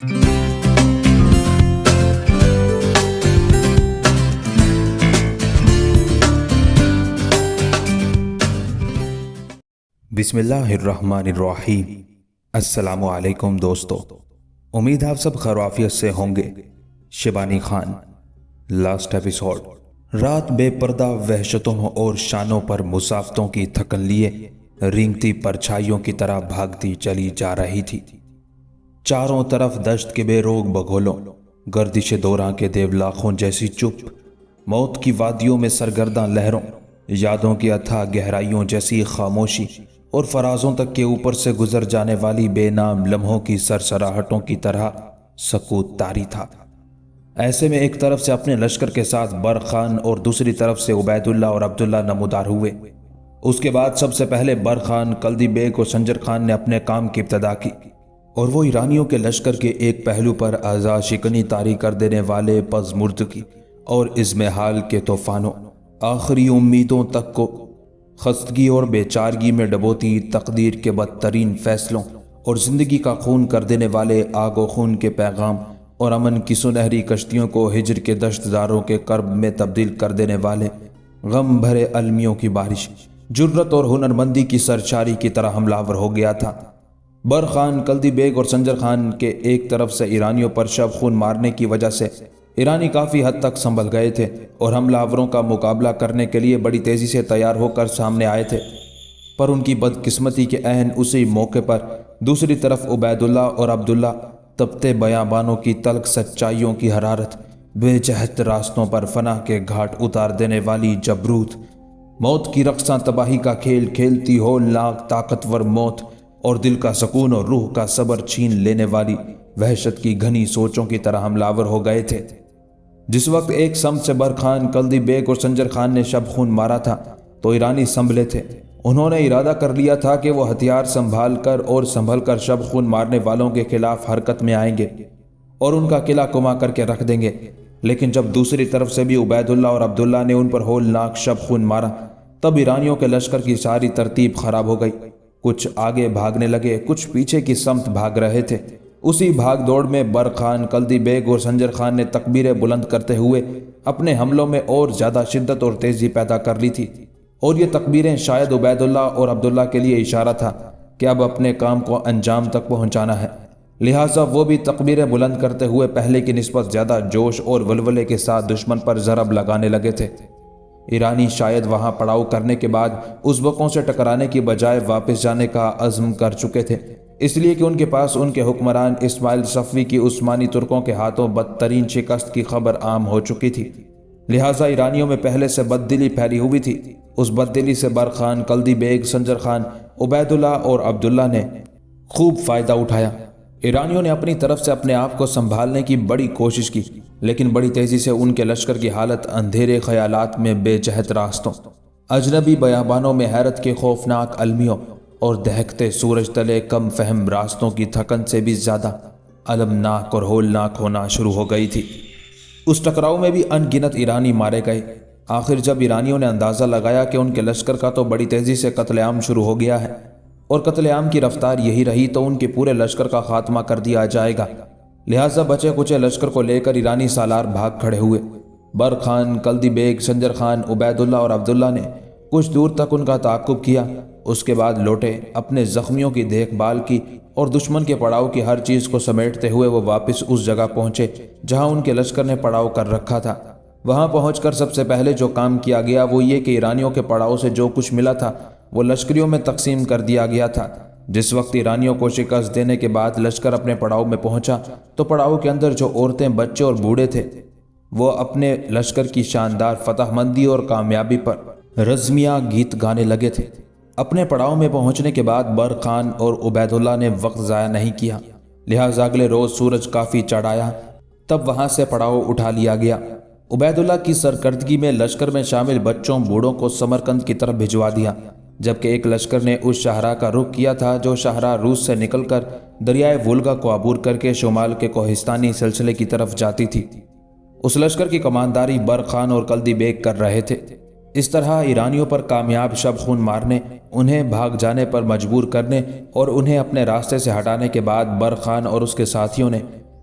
بسم اللہ الرحمن الرحیم۔ السلام علیکم دوستو، امید آپ سب خیریت سے ہوں گے۔ شبانی خان۔ Last episode. رات بے پردہ وحشتوں اور شانوں پر مسافتوں کی تھکن لیے رینگتی پرچھائیوں کی طرح بھاگتی چلی جا رہی تھی۔ چاروں طرف دشت کے بے روک بگولوں، گردش دوراں کے دیولاخوں جیسی چپ، موت کی وادیوں میں سرگرداں لہروں، یادوں کی اتھاہ گہرائیوں جیسی خاموشی اور فرازوں تک کے اوپر سے گزر جانے والی بے نام لمحوں کی سرسراہٹوں کی طرح سکوت طاری تھا۔ ایسے میں ایک طرف سے اپنے لشکر کے ساتھ برق خان اور دوسری طرف سے عبید اللہ اور عبداللہ نمودار ہوئے۔ اس کے بعد سب سے پہلے برق خان، کلدی بیگ اور سنجر خان نے اپنے کام کی ابتدا کی، اور وہ ایرانیوں کے لشکر کے ایک پہلو پر اعضاء شکنی طاری کر دینے والے پزمردگی اور اضمحلال کے طوفانوں، آخری امیدوں تک کو خستگی اور بے چارگی میں ڈبوتی تقدیر کے بدترین فیصلوں اور زندگی کا خون کر دینے والے آگ و خون کے پیغام اور امن کی سنہری کشتیوں کو ہجر کے دشت داروں کے کرب میں تبدیل کر دینے والے غم بھرے المیوں کی بارش، جرت اور ہنرمندی کی سرشاری کی طرح حملہ آور ہو گیا تھا۔ برق خان، کلدی بیگ اور سنجر خان کے ایک طرف سے ایرانیوں پر شب خون مارنے کی وجہ سے ایرانی کافی حد تک سنبھل گئے تھے اور حملہ آوروں کا مقابلہ کرنے کے لیے بڑی تیزی سے تیار ہو کر سامنے آئے تھے، پر ان کی بدقسمتی کے عین اسی موقع پر دوسری طرف عبید اللہ اور عبداللہ تپتے بیابانوں کی تلخ سچائیوں کی حرارت، بے جہت راستوں پر فنا کے گھاٹ اتار دینے والی جبروت، موت کی رقصاں تباہی کا کھیل کھیلتی ہولناک طاقتور موت اور دل کا سکون اور روح کا صبر چھین لینے والی وحشت کی گھنی سوچوں کی طرح حملہ آور ہو گئے تھے۔ جس وقت ایک سمت سے برق خان، کلدی بیگ اور سنجر خان نے شب خون مارا تھا تو ایرانی سنبھلے تھے۔ انہوں نے ارادہ کر لیا تھا کہ وہ ہتھیار سنبھال کر اور سنبھل کر شب خون مارنے والوں کے خلاف حرکت میں آئیں گے اور ان کا قلعہ کما کر کے رکھ دیں گے، لیکن جب دوسری طرف سے بھی عبید اللہ اور عبداللہ نے ان پر ہولناک شب خون مارا تب ایرانیوں کے لشکر کی ساری ترتیب خراب ہو گئی۔ کچھ آگے بھاگنے لگے، کچھ پیچھے کی سمت بھاگ رہے تھے۔ اسی بھاگ دوڑ میں برق خان، کلدی بیگ اور سنجر خان نے تکبیریں بلند کرتے ہوئے اپنے حملوں میں اور زیادہ شدت اور تیزی پیدا کر لی تھی، اور یہ تکبیریں شاید عبید اللہ اور عبداللہ کے لیے اشارہ تھا کہ اب اپنے کام کو انجام تک پہنچانا ہے، لہٰذا وہ بھی تکبیریں بلند کرتے ہوئے پہلے کی نسبت زیادہ جوش اور ولولے کے ساتھ دشمن پر ضرب لگانے لگے تھے۔ ایرانی شاید وہاں پڑاؤ کرنے کے بعد ازبکوں سے ٹکرانے کی بجائے واپس جانے کا عزم کر چکے تھے، اس لیے کہ ان کے پاس ان کے حکمران اسماعیل صفوی کی عثمانی ترکوں کے ہاتھوں بدترین شکست کی خبر عام ہو چکی تھی، لہٰذا ایرانیوں میں پہلے سے بددلی پھیلی ہوئی تھی۔ اس بددلی سے برق خان، کلدی بیگ، سنجر خان، عبید اللہ اور عبداللہ نے خوب فائدہ اٹھایا۔ ایرانیوں نے اپنی طرف سے اپنے آپ کو سنبھالنے کی بڑی کوشش کی، لیکن بڑی تیزی سے ان کے لشکر کی حالت اندھیرے خیالات میں بے جہت راستوں، اجنبی بیابانوں میں حیرت کے خوفناک المیوں اور دہکتے سورج تلے کم فہم راستوں کی تھکن سے بھی زیادہ المناک اور ہولناک ہونا شروع ہو گئی تھی۔ اس ٹکراؤ میں بھی ان گنت ایرانی مارے گئے۔ آخر جب ایرانیوں نے اندازہ لگایا کہ ان کے لشکر کا تو بڑی تیزی سے قتل عام شروع ہو گیا ہے اور قتل عام کی رفتار یہی رہی تو ان کے پورے لشکر کا خاتمہ کر دیا جائے گا، لہٰذا بچے کچے لشکر کو لے کر ایرانی سالار بھاگ کھڑے ہوئے۔ برق خان، کلدی بیگ، سنجر خان، عبید اللہ اور عبداللہ نے کچھ دور تک ان کا تعاقب کیا، اس کے بعد لوٹے، اپنے زخمیوں کی دیکھ بھال کی اور دشمن کے پڑاؤ کی ہر چیز کو سمیٹتے ہوئے وہ واپس اس جگہ پہنچے جہاں ان کے لشکر نے پڑاؤ کر رکھا تھا۔ وہاں پہنچ کر سب سے پہلے جو کام کیا گیا وہ یہ کہ ایرانیوں کے پڑاؤ سے جو کچھ ملا تھا وہ لشکریوں میں تقسیم کر دیا گیا تھا۔ جس وقت ایرانیوں کو شکست دینے کے بعد لشکر اپنے پڑاؤ میں پہنچا تو پڑاؤ کے اندر جو عورتیں، بچے اور بوڑھے تھے وہ اپنے لشکر کی شاندار فتح مندی اور کامیابی پر رزمیہ گیت گانے لگے تھے۔ اپنے پڑاؤ میں پہنچنے کے بعد برق خان اور عبید اللہ نے وقت ضائع نہیں کیا، لہٰذا اگلے روز سورج کافی چڑھ آیا تب وہاں سے پڑاؤ اٹھا لیا گیا۔ عبید اللہ کی سرکردگی میں لشکر میں شامل بچوں بوڑھوں کو سمرقند کی طرف بھجوا دیا، جبکہ ایک لشکر نے اس شاہراہ کا رخ کیا تھا جو شاہراہ روس سے نکل کر دریائے وولگا کو عبور کر کے شمال کے کوہستانی سلسلے کی طرف جاتی تھی۔ اس لشکر کی کمانداری برق خان اور کلدی بیگ کر رہے تھے۔ اس طرح ایرانیوں پر کامیاب شب خون مارنے، انہیں بھاگ جانے پر مجبور کرنے اور انہیں اپنے راستے سے ہٹانے کے بعد برق خان اور اس کے ساتھیوں نے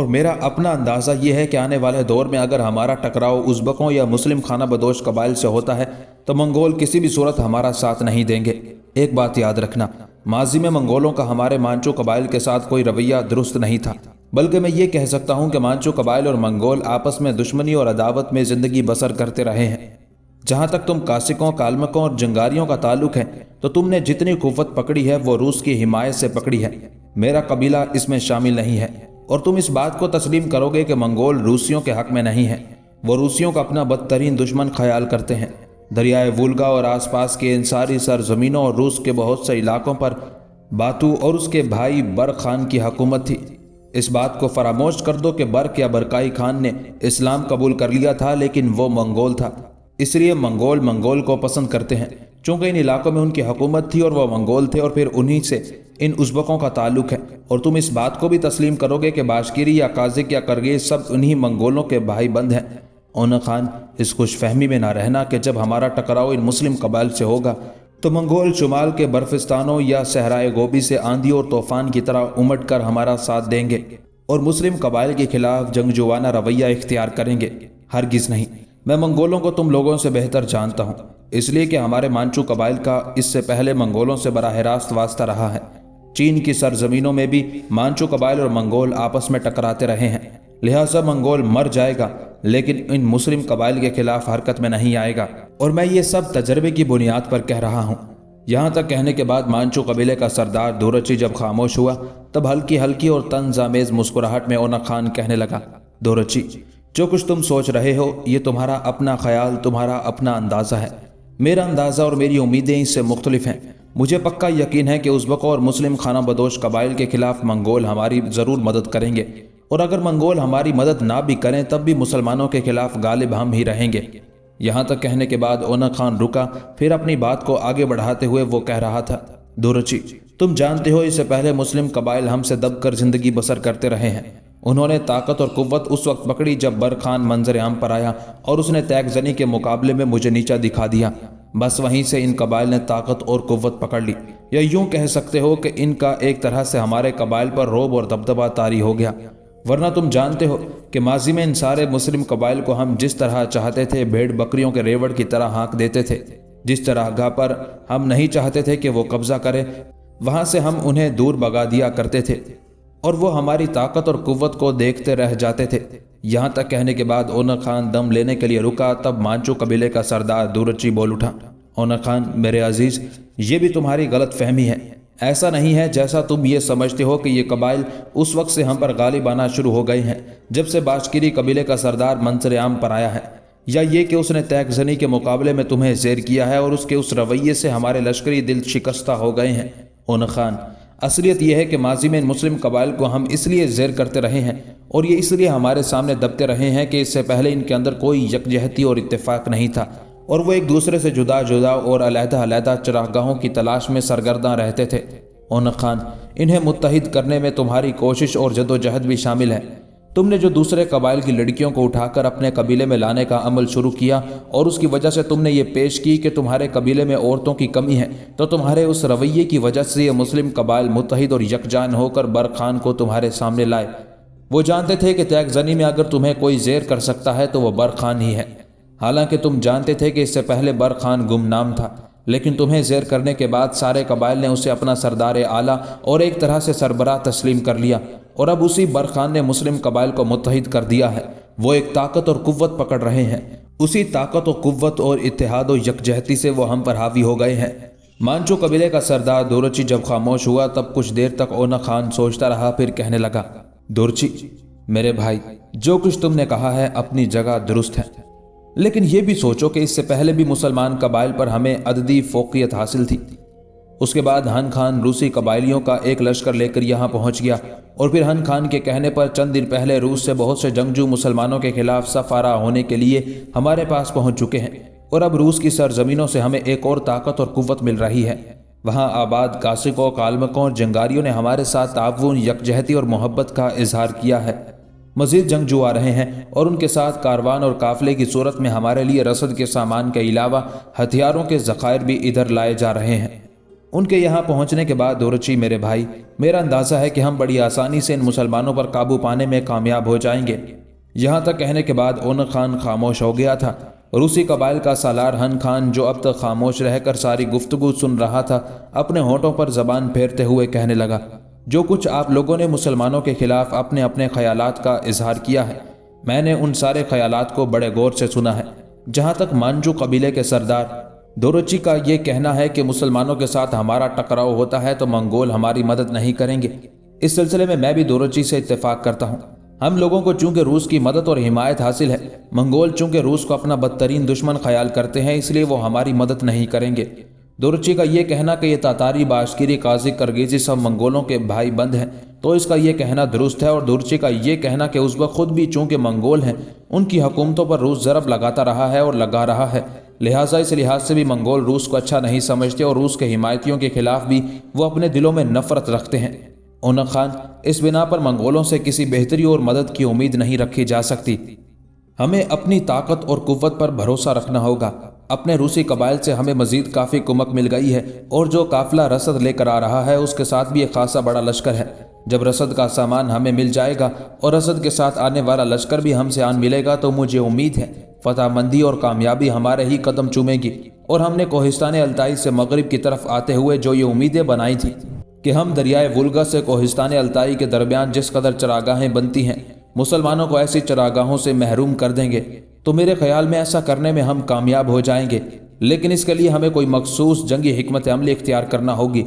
اور میرا اپنا اندازہ یہ ہے کہ آنے والے دور میں اگر ہمارا ٹکراؤ ازبکوں یا مسلم خانہ بدوش قبائل سے ہوتا ہے تو منگول کسی بھی صورت ہمارا ساتھ نہیں دیں گے۔ ایک بات یاد رکھنا، ماضی میں منگولوں کا ہمارے مانچو قبائل کے ساتھ کوئی رویہ درست نہیں تھا، بلکہ میں یہ کہہ سکتا ہوں کہ مانچو قبائل اور منگول آپس میں دشمنی اور عداوت میں زندگی بسر کرتے رہے ہیں۔ جہاں تک تم کاسکوں، کالمکوں اور جنگاریوں کا تعلق ہے تو تم نے جتنی قوت پکڑی ہے وہ روس کی حمایت سے پکڑی ہے، میرا قبیلہ اس میں شامل نہیں ہے، اور تم اس بات کو تسلیم کرو گے کہ منگول روسیوں کے حق میں نہیں ہے۔ وہ روسیوں کا اپنا بدترین دشمن خیال کرتے ہیں۔ دریائے وولگا اور آس پاس کے ان ساری سرزمینوں اور روس کے بہت سے علاقوں پر باتو اور اس کے بھائی برق خان کی حکومت تھی۔ اس بات کو فراموش کر دو کہ برق یا برقائی خان نے اسلام قبول کر لیا تھا، لیکن وہ منگول تھا، اس لیے منگول کو پسند کرتے ہیں، چونکہ ان علاقوں میں ان کی حکومت تھی اور وہ منگول تھے، اور پھر انہی سے ان ازبکوں کا تعلق ہے۔ اور تم اس بات کو بھی تسلیم کرو گے کہ باشکیری یا قازق یا کرگیز سب انہی منگولوں کے بھائی بند ہیں۔ اونق خان، اس خوش فہمی میں نہ رہنا کہ جب ہمارا ٹکراؤ ان مسلم قبائل سے ہوگا تو منگول شمال کے برفستانوں یا صحرائے گوبی سے آندھی اور طوفان کی طرح امٹ کر ہمارا ساتھ دیں گے اور مسلم قبائل کے خلاف جنگجوانہ رویہ اختیار کریں گے۔ ہرگز نہیں، میں منگولوں کو تم لوگوں سے بہتر جانتا ہوں، اس لیے کہ ہمارے مانچو قبائل کا اس سے پہلے منگولوں سے براہ راست واسطہ رہا ہے۔ چین کی سرزمینوں میں بھی مانچو قبائل اور منگول آپس میں ٹکراتے رہے ہیں، لہٰذا منگول مر جائے گا لیکن ان مسلم قبائل کے خلاف حرکت میں نہیں آئے گا، اور میں یہ سب تجربے کی بنیاد پر کہہ رہا ہوں۔ یہاں تک کہنے کے بعد مانچو قبیلے کا سردار دورچی جب خاموش ہوا تب ہلکی ہلکی اور طنز آمیز مسکراہٹ میں اونق خان کہنے لگا، دورچی، جو کچھ تم سوچ رہے ہو یہ تمہارا اپنا خیال، تمہارا اپنا اندازہ ہے۔ میرا اندازہ اور میری امیدیں اس سے مختلف ہیں۔ مجھے پکا یقین ہے کہ ازبکوں اور مسلم خانہ بدوش قبائل کے خلاف منگول ہماری ضرور مدد کریں گے، اور اگر منگول ہماری مدد نہ بھی کریں تب بھی مسلمانوں کے خلاف غالب ہم ہی رہیں گے۔ یہاں تک کہنے کے بعد اونق خان رکا، پھر اپنی بات کو آگے بڑھاتے ہوئے وہ کہہ رہا تھا، دورچی، تم جانتے ہو اس سے پہلے مسلم قبائل ہم سے دب کر زندگی بسر کرتے رہے ہیں۔ انہوں نے طاقت اور قوت اس وقت پکڑی جب برق خان منظر عام پر آیا اور اس نے تیگ زنی کے مقابلے میں مجھے نیچا دکھا دیا، بس وہیں سے ان قبائل نے طاقت اور قوت پکڑ لی، یا یوں کہہ سکتے ہو کہ ان کا ایک طرح سے ہمارے قبائل پر رعب اور دبدبہ طاری ہو گیا۔ ورنہ تم جانتے ہو کہ ماضی میں ان سارے مسلم قبائل کو ہم جس طرح چاہتے تھے بھیڑ بکریوں کے ریوڑ کی طرح ہانک دیتے تھے، جس طرح گاہ پر ہم نہیں چاہتے تھے کہ وہ قبضہ کرے وہاں سے ہم انہیں دور بھگا دیا کرتے تھے، اور وہ ہماری طاقت اور قوت کو دیکھتے رہ جاتے تھے۔ یہاں تک کہنے کے بعد اونق خان دم لینے کے لیے رکا، تب مانچو قبیلے کا سردار دورچی بول اٹھا، اونق خان میرے عزیز، یہ بھی تمہاری غلط فہمی ہے۔ ایسا نہیں ہے جیسا تم یہ سمجھتے ہو کہ یہ قبائل اس وقت سے ہم پر غالب آنا شروع ہو گئے ہیں جب سے باشکیری قبیلے کا سردار منظر عام پر آیا ہے، یا یہ کہ اس نے تیگ زنی کے مقابلے میں تمہیں زیر کیا ہے اور اس کے اس رویے سے ہمارے لشکری دل شکستہ ہو گئے ہیں۔ اونق خان، اصلیت یہ ہے کہ ماضی میں ان مسلم قبائل کو ہم اس لیے زیر کرتے رہے ہیں اور یہ اس لیے ہمارے سامنے دبتے رہے ہیں کہ اس سے پہلے ان کے اندر کوئی یکجہتی اور اتفاق نہیں تھا، اور وہ ایک دوسرے سے جدا جدا اور علیحدہ علیحدہ چراگاہوں کی تلاش میں سرگرداں رہتے تھے۔ اونق خان، انہیں متحد کرنے میں تمہاری کوشش اور جدوجہد بھی شامل ہے۔ تم نے جو دوسرے قبائل کی لڑکیوں کو اٹھا کر اپنے قبیلے میں لانے کا عمل شروع کیا اور اس کی وجہ سے تم نے یہ پیش کی کہ تمہارے قبیلے میں عورتوں کی کمی ہے، تو تمہارے اس رویے کی وجہ سے یہ مسلم قبائل متحد اور یکجان ہو کر برق خان کو تمہارے سامنے لائے۔ وہ جانتے تھے کہ تیگ زنی میں اگر تمہیں کوئی زیر کر سکتا ہے تو وہ برق خان ہی ہے، حالانکہ تم جانتے تھے کہ اس سے پہلے برق خان گمنام تھا، لیکن تمہیں زیر کرنے کے بعد سارے قبائل نے اسے اپنا سردار اعلیٰ اور ایک طرح سے سربراہ تسلیم کر لیا، اور اب اسی برق خان نے مسلم قبائل کو متحد کر دیا ہے۔ وہ ایک طاقت اور قوت پکڑ رہے ہیں، اسی طاقت و قوت اور اتحاد و یکجہتی سے وہ ہم پر حاوی ہو گئے ہیں۔ مانچو قبیلے کا سردار دورچی جب خاموش ہوا تب کچھ دیر تک اونق خان سوچتا رہا، پھر کہنے لگا، دورچی میرے بھائی، جو کچھ تم نے کہا ہے اپنی جگہ درست ہے، لیکن یہ بھی سوچو کہ اس سے پہلے بھی مسلمان قبائل پر ہمیں عددی فوقیت حاصل تھی۔ اس کے بعد ہن خان روسی قبائلیوں کا ایک لشکر لے کر یہاں پہنچ گیا، اور پھر ہن خان کے کہنے پر چند دن پہلے روس سے بہت سے جنگجو مسلمانوں کے خلاف صف آرا ہونے کے لیے ہمارے پاس پہنچ چکے ہیں، اور اب روس کی سرزمینوں سے ہمیں ایک اور طاقت اور قوت مل رہی ہے۔ وہاں آباد کاسکوں، کالمکوں اور جنگاریوں نے ہمارے ساتھ تعاون، یکجہتی اور محبت کا اظہار کیا ہے۔ مزید جنگجو آ رہے ہیں اور ان کے ساتھ کاروان اور قافلے کی صورت میں ہمارے لیے رسد کے سامان کے علاوہ ہتھیاروں کے ذخائر بھی ادھر لائے جا رہے ہیں۔ ان کے یہاں پہنچنے کے بعد دورچی میرے بھائی، میرا اندازہ ہے کہ ہم بڑی آسانی سے ان مسلمانوں پر قابو پانے میں کامیاب ہو جائیں گے۔ یہاں تک کہنے کے بعد اونق خان خاموش ہو گیا تھا۔ روسی قبائل کا سالار ہن خان، جو اب تک خاموش رہ کر ساری گفتگو سن رہا تھا، اپنے ہونٹوں پر زبان پھیرتے ہوئے کہنے لگا، جو کچھ آپ لوگوں نے مسلمانوں کے خلاف اپنے اپنے خیالات کا اظہار کیا ہے، میں نے ان سارے خیالات کو بڑے غور سے سنا ہے۔ جہاں تک مانجو قبیلے کے سردار دوروچی کا یہ کہنا ہے کہ مسلمانوں کے ساتھ ہمارا ٹکراؤ ہوتا ہے تو منگول ہماری مدد نہیں کریں گے، اس سلسلے میں بھی دوروچی سے اتفاق کرتا ہوں۔ ہم لوگوں کو چونکہ روس کی مدد اور حمایت حاصل ہے، منگول چونکہ روس کو اپنا بدترین دشمن خیال کرتے ہیں، اس لیے وہ ہماری مدد نہیں کریں گے۔ دوروچی کا یہ کہنا کہ یہ تاتاری، باشکیری، قازق، کرگیزی سب منگولوں کے بھائی بند ہیں، تو اس کا یہ کہنا درست ہے، اور دوروچی کا یہ کہنا کہ ازبک خود بھی چونکہ منگول ہیں، ان کی حکومتوں پر روس ضرب لگاتا رہا ہے اور لگا رہا ہے، لہٰذا اس لحاظ سے بھی منگول روس کو اچھا نہیں سمجھتے اور روس کے حمایتیوں کے خلاف بھی وہ اپنے دلوں میں نفرت رکھتے ہیں۔ اونق خان، اس بنا پر منگولوں سے کسی بہتری اور مدد کی امید نہیں رکھی جا سکتی۔ ہمیں اپنی طاقت اور قوت پر بھروسہ رکھنا ہوگا۔ اپنے روسی قبائل سے ہمیں مزید کافی کمک مل گئی ہے، اور جو قافلہ رسد لے کر آ رہا ہے اس کے ساتھ بھی ایک خاصا بڑا لشکر ہے۔ جب رسد کا سامان ہمیں مل جائے گا اور رسد کے ساتھ آنے والا لشکر بھی ہم سے آن ملے گا تو مجھے امید ہے فتح مندی اور کامیابی ہمارے ہی قدم چومے گی۔ اور ہم نے کوہستان التائی سے مغرب کی طرف آتے ہوئے جو یہ امیدیں بنائی تھی کہ ہم دریائے وولگا سے کوہستان التائی کے درمیان جس قدر چراگاہیں بنتی ہیں مسلمانوں کو ایسی چراگاہوں سے محروم کر دیں گے، تو میرے خیال میں ایسا کرنے میں ہم کامیاب ہو جائیں گے، لیکن اس کے لیے ہمیں کوئی مخصوص جنگی حکمت عملی اختیار کرنا ہوگی۔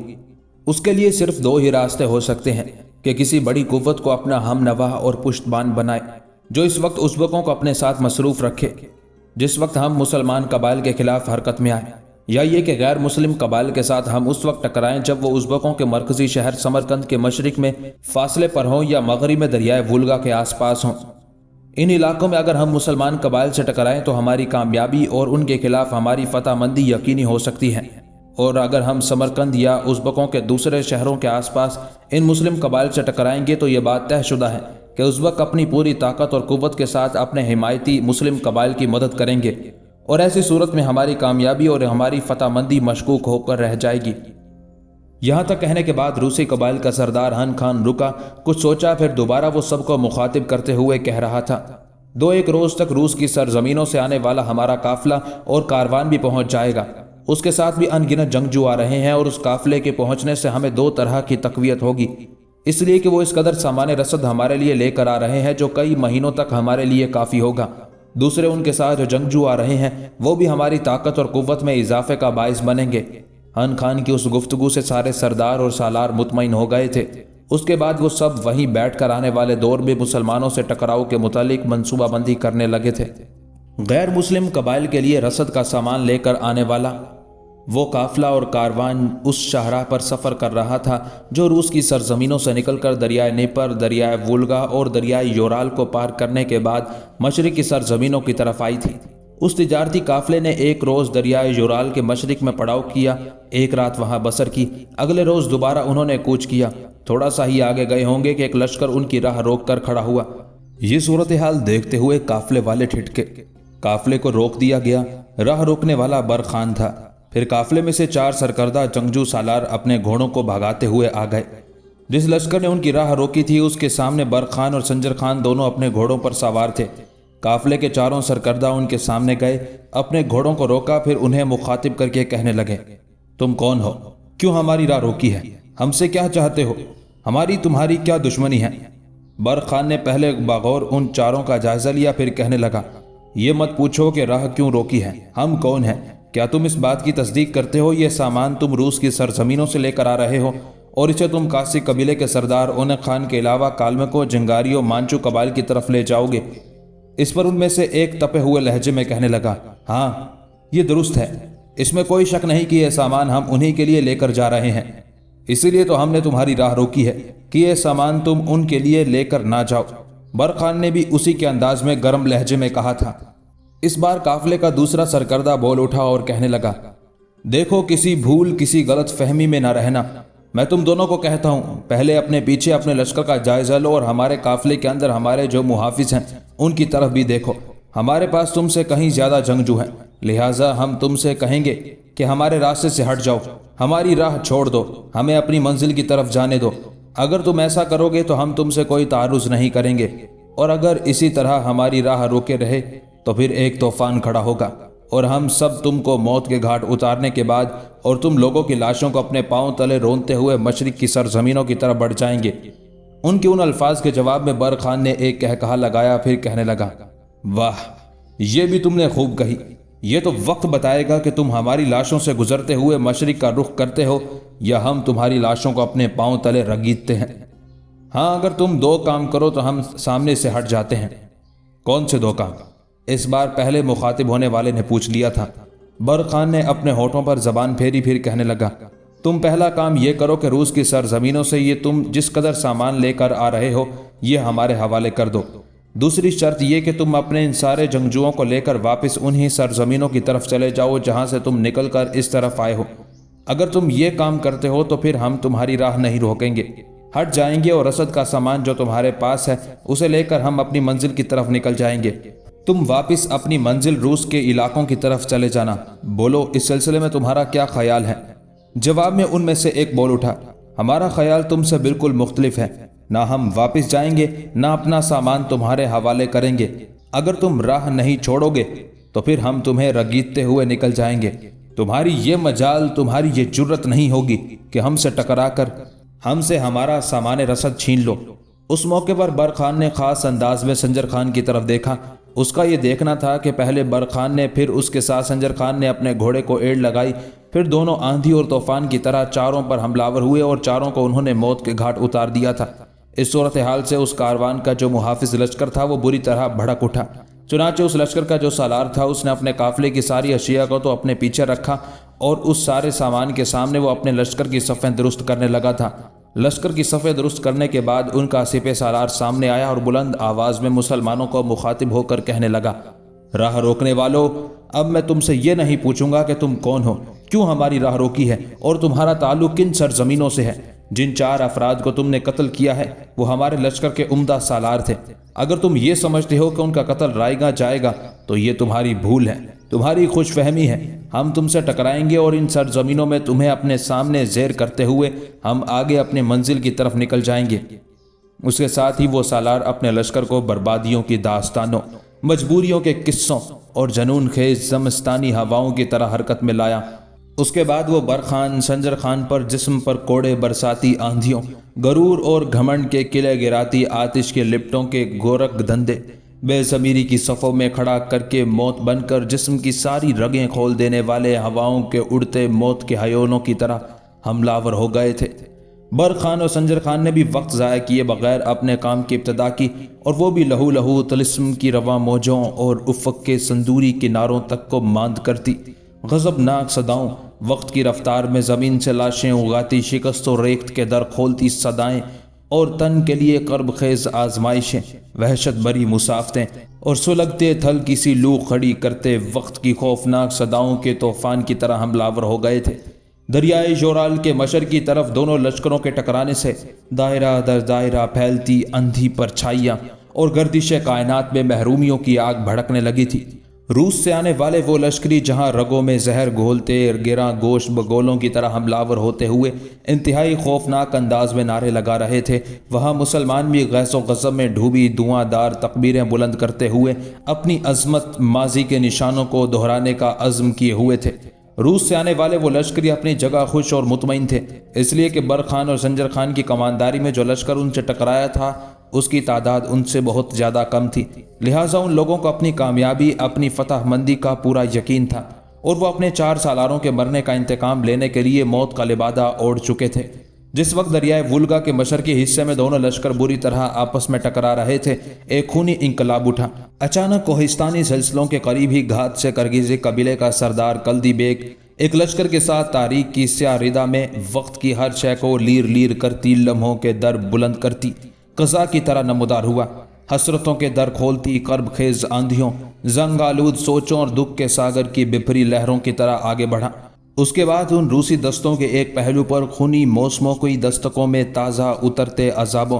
اس کے لیے صرف دو ہی راستے ہو سکتے ہیں کہ کسی بڑی قوت کو اپنا ہم نوا اور پشتبان بنائے، جو اس وقت ازبکوں کو اپنے ساتھ مصروف رکھے جس وقت ہم مسلمان قبائل کے خلاف حرکت میں آئیں، یا یہ کہ غیر مسلم قبائل کے ساتھ ہم اس وقت ٹکرائیں جب وہ ازبکوں کے مرکزی شہر سمرقند کے مشرق میں فاصلے پر ہوں یا مغرب میں دریائے وولگا کے آس پاس ہوں۔ ان علاقوں میں اگر ہم مسلمان قبائل سے ٹکرائیں تو ہماری کامیابی اور ان کے خلاف ہماری فتح مندی یقینی ہو سکتی ہے، اور اگر ہم سمرقند یا ازبکوں کے دوسرے شہروں کے آس پاس ان مسلم قبائل سے ٹکرائیں گے تو یہ بات طے شدہ ہے کہ ازبک اپنی پوری طاقت اور قوت کے ساتھ اپنے حمایتی مسلم قبائل کی مدد کریں گے، اور ایسی صورت میں ہماری کامیابی اور ہماری فتح مندی مشکوک ہو کر رہ جائے گی۔ یہاں تک کہنے کے بعد روسی قبائل کا سردار ہن خان رکا، کچھ سوچا، پھر دوبارہ وہ سب کو مخاطب کرتے ہوئے کہہ رہا تھا، 2-1 روز تک روس کی سرزمینوں سے آنے والا ہمارا قافلہ اور کاروان بھی پہنچ جائے گا۔ اس کے ساتھ بھی ان گنت جنگجو آ رہے ہیں، اور اس قافلے کے پہنچنے سے ہمیں 2 طرح کی تقویت ہوگی، اس لیے کہ وہ اس قدر سامان رسد ہمارے لیے لے کر آ رہے ہیں جو کئی مہینوں تک ہمارے لیے کافی ہوگا۔ دوسرے ان کے ساتھ جو جنگجو آ رہے ہیں وہ بھی ہماری طاقت اور قوت میں اضافے کا باعث بنیں گے۔ ہن خان کی اس گفتگو سے سارے سردار اور سالار مطمئن ہو گئے تھے۔ اس کے بعد وہ سب وہیں بیٹھ کر آنے والے دور میں مسلمانوں سے ٹکراؤ کے متعلق منصوبہ بندی کرنے لگے تھے۔ غیر مسلم قبائل کے لیے رسد کا سامان لے کر آنے والا وہ قافلہ اور کاروان اس شاہراہ پر سفر کر رہا تھا جو روس کی سرزمینوں سے نکل کر دریائے نیپر، دریائے وولگا اور دریائے یورال کو پار کرنے کے بعد مشرق کی سرزمینوں کی طرف آئی تھی۔ اس تجارتی قافلے نے 1 روز دریائے یورال کے مشرق میں پڑاؤ کیا، 1 رات وہاں بسر کی۔ اگلے روز دوبارہ انہوں نے کوچ کیا۔ تھوڑا سا ہی آگے گئے ہوں گے کہ ایک لشکر ان کی راہ روک کر کھڑا ہوا۔ یہ صورتحال دیکھتے ہوئے قافلے والے ٹھٹکے، قافلے کو روک دیا گیا۔ راہ روکنے والا برخان تھا۔ پھر قافلے میں سے 4 سرکردہ جنگجو سالار اپنے گھوڑوں کو بھگاتے ہوئے آ گئے۔ جس لشکر نے ان کی راہ روکی تھی اس کے سامنے برخان اور سنجر خان دونوں اپنے گھوڑوں پر سوار تھے۔ قافلے کے 4 سرکردہ ان کے سامنے گئے، اپنے گھوڑوں کو روکا، پھر انہیں مخاطب کر کے کہنے لگے، تم کون ہو؟ کیوں ہماری راہ روکی ہے؟ ہم سے کیا چاہتے ہو؟ ہماری تمہاری کیا دشمنی ہے؟ برخان نے پہلے بغور ان 4 کا جائزہ لیا، پھر کہنے لگا، یہ مت پوچھو کہ راہ کیوں روکی ہے، ہم کون ہیں؟ کیا تم اس بات کی تصدیق کرتے ہو یہ سامان تم روس کی سرزمینوں سے لے کر آ رہے ہو اور اسے تم کاسی قبیلے کے سردار اونق خان کے علاوہ کالمکو، جنگاریو، مانچو قبائل کی طرف لے جاؤ گے؟ اس پر ان میں سے ایک تپے ہوئے لہجے میں کہنے لگا، ہاں یہ درست ہے، اس میں کوئی شک نہیں کہ یہ سامان ہم انہی کے لیے لے کر جا رہے ہیں، اسی لیے تو ہم نے تمہاری راہ روکی ہے کہ یہ سامان تم ان کے لیے لے کر نہ جاؤ۔ برخان نے بھی اسی کے انداز میں گرم لہجے میں کہا تھا۔ اس بار قافلے کا دوسرا سرکردہ بول اٹھا اور کہنے لگا، دیکھو کسی بھول، کسی غلط فہمی میں نہ رہنا، میں تم دونوں کو کہتا ہوں، پہلے اپنے پیچھے اپنے لشکر کا جائزہ لو اور ہمارے قافلے کے اندر ہمارے جو محافظ ہیں ان کی طرف بھی دیکھو۔ ہمارے پاس تم سے کہیں زیادہ جنگجو ہیں، لہٰذا ہم تم سے کہیں گے کہ ہمارے راستے سے ہٹ جاؤ، ہماری راہ چھوڑ دو، ہمیں اپنی منزل کی طرف جانے دو۔ اگر تم ایسا کرو گے تو ہم تم سے کوئی تعرض نہیں کریں گے، اور اگر اسی طرح ہماری راہ روکے رہے تو پھر ایک طوفان کھڑا ہوگا اور ہم سب تم کو موت کے گھاٹ اتارنے کے بعد اور تم لوگوں کی لاشوں کو اپنے پاؤں تلے رونتے ہوئے مشرق کی سرزمینوں کی طرف بڑھ جائیں گے۔ ان کے ان الفاظ کے جواب میں بر خان نے ایک کہکہا لگایا، پھر کہنے لگا، واہ، یہ بھی تم نے خوب کہی۔ یہ تو وقت بتائے گا کہ تم ہماری لاشوں سے گزرتے ہوئے مشرق کا رخ کرتے ہو یا ہم تمہاری لاشوں کو اپنے پاؤں تلے رگیدتے ہیں۔ ہاں، اگر تم دو کام کرو تو ہم سامنے سے ہٹ جاتے ہیں۔ کون سے دو کام؟ اس بار پہلے مخاطب ہونے والے نے پوچھ لیا تھا۔ بر خان نے اپنے ہونٹوں پر زبان پھیری، پھر کہنے لگا، تم پہلا کام یہ کرو کہ روس کی سرزمینوں سے یہ تم جس قدر سامان لے کر آ رہے ہو یہ ہمارے حوالے کر دو۔ دوسری شرط یہ کہ تم اپنے ان سارے جنگجوؤں کو لے کر واپس انہی سرزمینوں کی طرف چلے جاؤ جہاں سے تم نکل کر اس طرف آئے ہو۔ اگر تم یہ کام کرتے ہو تو پھر ہم تمہاری راہ نہیں روکیں گے، ہٹ جائیں گے اور رسد کا سامان جو تمہارے پاس ہے اسے لے کر ہم اپنی منزل کی طرف نکل جائیں گے۔ تم واپس اپنی منزل روس کے علاقوں کی طرف چلے جانا۔ بولو، اس سلسلے میں تمہارا کیا خیال ہے؟ جواب میں ان میں سے ایک بول اٹھا، ہمارا خیال تم سے بالکل مختلف ہے، نہ ہم واپس جائیں گے نہ اپنا سامان تمہارے حوالے کریں گے۔ اگر تم راہ نہیں چھوڑو گے تو پھر ہم تمہیں رگیدتے ہوئے نکل جائیں گے۔ تمہاری یہ مجال، تمہاری یہ جرت نہیں ہوگی کہ ہم سے ٹکرا کر ہم سے ہمارا سامان رسد چھین لو۔ اس موقع پر بر خان نے خاص انداز میں سنجر خان کی طرف دیکھا۔ اس کا یہ دیکھنا تھا کہ پہلے بر خان نے، پھر اس کے ساتھ سنجر خان نے اپنے گھوڑے کو ایڑ لگائی، پھر دونوں آندھی اور طوفان کی طرح چاروں پر حملہ ور ہوئے اور چاروں کو انہوں نے موت کے گھاٹ اتار دیا تھا۔ اس صورتحال سے اس کاروان کا جو محافظ لشکر تھا وہ بری طرح بھڑک اٹھا۔ چنانچہ اس لشکر کا جو سالار تھا اس نے اپنے قافلے کی ساری اشیاء کو تو اپنے پیچھے رکھا اور اس سارے سامان کے سامنے وہ اپنے لشکر کی صفیں درست کرنے لگا تھا۔ لشکر کی صفیں درست کرنے کے بعد ان کا سپہ سالار سامنے آیا اور بلند آواز میں مسلمانوں کو مخاطب ہو کر کہنے لگا، راہ روکنے والو، اب میں تم سے یہ نہیں پوچھوں گا کہ تم کون ہو، کیوں ہماری راہ روکی ہے اور تمہارا تعلق کن سرزمینوں سے ہے۔ جن 4 افراد کو تم نے قتل کیا ہے وہ ہمارے لشکر کے عمدہ سالار تھے۔ اگر تم یہ سمجھتے ہو کہ ان کا قتل رائے گاں جائے گا تو یہ تمہاری بھول ہے، تمہاری خوش فہمی ہے۔ ہم تم سے ٹکرائیں گے اور ان سرزمینوں میں تمہیں اپنے سامنے زیر کرتے ہوئے ہم آگے اپنے منزل کی طرف نکل جائیں گے۔ اس کے ساتھ ہی وہ سالار اپنے لشکر کو بربادیوں کی داستانوں، مجبوریوں کے قصوں اور جنون خیز زمستانی ہواؤں کی طرح حرکت میں لایا۔ اس کے بعد وہ برخان سنجر خان پر جسم پر کوڑے برساتی آندھیوں، غرور اور گھمنڈ کے قلعے گراتی آتش کے لپٹوں کے گورکھ دھندے، بے ضمیری کی صفوں میں کھڑا کر کے موت بن کر جسم کی ساری رگیں کھول دینے والے ہواؤں کے اڑتے موت کے ہیولوں کی طرح حملہ ور ہو گئے تھے۔ برخان اور سنجر خان نے بھی وقت ضائع کیے بغیر اپنے کام کی ابتدا کی، اور وہ بھی لہو لہو طلسم کی رواں موجوں اور افق کے صندوری کناروں تک کو ماند کرتی غضبناک صداؤں، وقت کی رفتار میں زمین سے لاشیں اگاتی شکست و ریخت کے در کھولتی صدائیں اور تن کے لیے کرب خیز آزمائشیں، وحشت بری مسافتیں اور سلگتے تھل کسی لو کھڑی کرتے وقت کی خوفناک صداؤں کے طوفان کی طرح حملہ ور ہو گئے تھے۔ دریائے جورال کے مشرق کی طرف دونوں لشکروں کے ٹکرانے سے دائرہ در دائرہ پھیلتی اندھی پرچھائیاں اور گردش کائنات میں محرومیوں کی آگ بھڑکنے لگی تھی۔ روس سے آنے والے وہ لشکری جہاں رگوں میں زہر گھولتے گراں گوشت بگولوں کی طرح حملہ ور ہوتے ہوئے انتہائی خوفناک انداز میں نعرے لگا رہے تھے، وہاں مسلمان بھی غیظ و غضب میں ڈوبی دھواں دار تکبیریں بلند کرتے ہوئے اپنی عظمت ماضی کے نشانوں کو دہرانے کا عزم کیے ہوئے تھے۔ روس سے آنے والے وہ لشکری اپنی جگہ خوش اور مطمئن تھے، اس لیے کہ برخان اور سنجر خان کی کمانداری میں جو لشکر ان سے ٹکرایا تھا اس کی تعداد ان سے بہت زیادہ کم تھی، لہٰذا ان لوگوں کو اپنی کامیابی، اپنی فتح مندی کا پورا یقین تھا، اور وہ اپنے 4 سالاروں کے مرنے کا انتقام لینے کے لیے موت کا لبادہ اوڑھ چکے تھے۔ جس وقت دریائے وولگا کے مشرقی حصے میں دونوں لشکر بری طرح آپس میں ٹکرا رہے تھے، ایک خونی انقلاب اٹھا۔ اچانک کوہستانی سلسلوں کے قریب ہی گھات سے کرگیزی قبیلے کا سردار کلدی بیگ ایک لشکر کے ساتھ تاریخ کی سیاہ ردا میں وقت کی ہر شے کو لیر لیر کرتی لمحوں کے در بلند کرتی قضا کی طرح نمودار ہوا، حسرتوں کے در کھولتی کرب خیز آندھیوں، زنگ آلود سوچوں اور دکھ کے ساگر کی بپھری لہروں کی طرح آگے بڑھا۔ اس کے بعد ان روسی دستوں کے ایک پہلو پر خونی موسموں کی دستکوں میں تازہ اترتے عذابوں،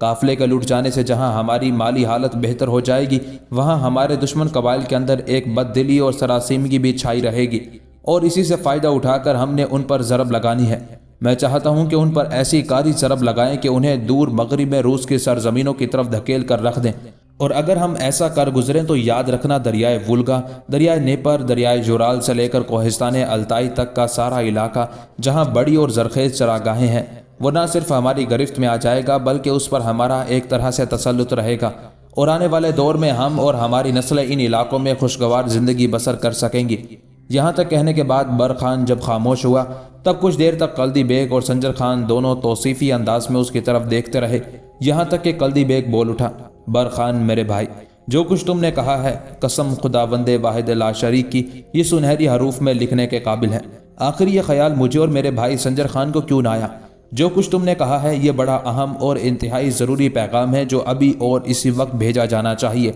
قافلے کے لٹ جانے سے جہاں ہماری مالی حالت بہتر ہو جائے گی، وہاں ہمارے دشمن قبائل کے اندر ایک بد دلی اور سراسیمگی بھی چھائی رہے گی، اور اسی سے فائدہ اٹھا کر ہم نے ان پر ضرب لگانی ہے۔ میں چاہتا ہوں کہ ان پر ایسی کاری ضرب لگائیں کہ انہیں دور مغرب میں روس کی سرزمینوں کی طرف دھکیل کر رکھ دیں، اور اگر ہم ایسا کر گزریں تو یاد رکھنا دریائے وولگا، دریائے نیپر، دریائے جورال سے لے کر کوہستان التائی تک کا سارا علاقہ جہاں بڑی اور زرخیز چراگاہیں ہیں، وہ نہ صرف ہماری گرفت میں آ جائے گا بلکہ اس پر ہمارا ایک طرح سے تسلط رہے گا، اور آنے والے دور میں ہم اور ہماری نسلیں ان علاقوں میں خوشگوار زندگی بسر کر سکیں گی۔ یہاں تک کہنے کے بعد برخان جب خاموش ہوا تب کچھ دیر تک قلدی بیگ اور سنجر خان دونوں توصیفی انداز میں اس کی طرف دیکھتے رہے، یہاں تک کہ قلدی بیگ بول اٹھا، برخان میرے بھائی، جو کچھ تم نے کہا ہے قسم خداوند واحد لا شریک کی یہ سنہری حروف میں لکھنے کے قابل ہے۔ آخر یہ خیال مجھے اور میرے بھائی سنجر خان کو کیوں نہ آیا؟ جو کچھ تم نے کہا ہے یہ بڑا اہم اور انتہائی ضروری پیغام ہے جو ابھی اور اسی وقت بھیجا جانا چاہیے۔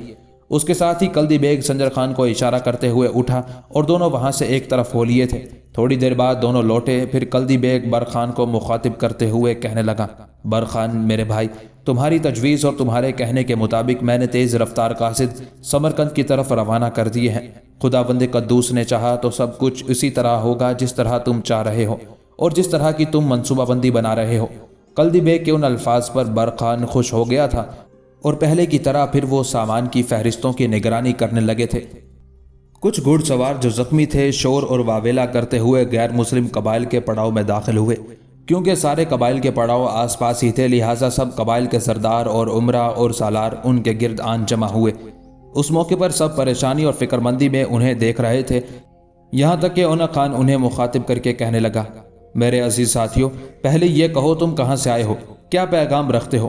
اس کے ساتھ ہی قلدی بیگ سنجر خان کو اشارہ کرتے ہوئے اٹھا اور دونوں وہاں سے ایک طرف ہو لیے تھے۔ تھوڑی دیر بعد دونوں لوٹے، پھر قلدی بیگ برخان کو مخاطب کرتے ہوئے کہنے لگا، برخان میرے بھائی، تمہاری تجویز اور تمہارے کہنے کے مطابق میں نے تیز رفتار قاصد سمرقند کی طرف روانہ کر دیے ہیں۔ خداوند قدوس نے چاہا تو سب کچھ اسی طرح ہوگا جس طرح تم چاہ رہے ہو اور جس طرح کی تم منصوبہ بندی بنا رہے ہو۔ قلدی بیگ کے ان الفاظ پر برخان خوش ہو گیا تھا اور پہلے کی طرح پھر وہ سامان کی فہرستوں کی نگرانی کرنے لگے تھے۔ کچھ گھڑ سوار جو زخمی تھے شور اور واویلا کرتے ہوئے غیر مسلم قبائل کے پڑاؤ میں داخل ہوئے۔ کیونکہ سارے قبائل کے پڑاؤ آس پاس ہی تھے لہٰذا سب قبائل کے سردار اور عمرہ اور سالار ان کے گرد آن جمع ہوئے۔ اس موقع پر سب پریشانی اور فکر مندی میں انہیں دیکھ رہے تھے، یہاں تک کہ اونق خان انہیں مخاطب کر کے کہنے لگا، میرے عزیز ساتھیوں، پہلے یہ کہو تم کہاں سے آئے ہو، کیا پیغام رکھتے ہو،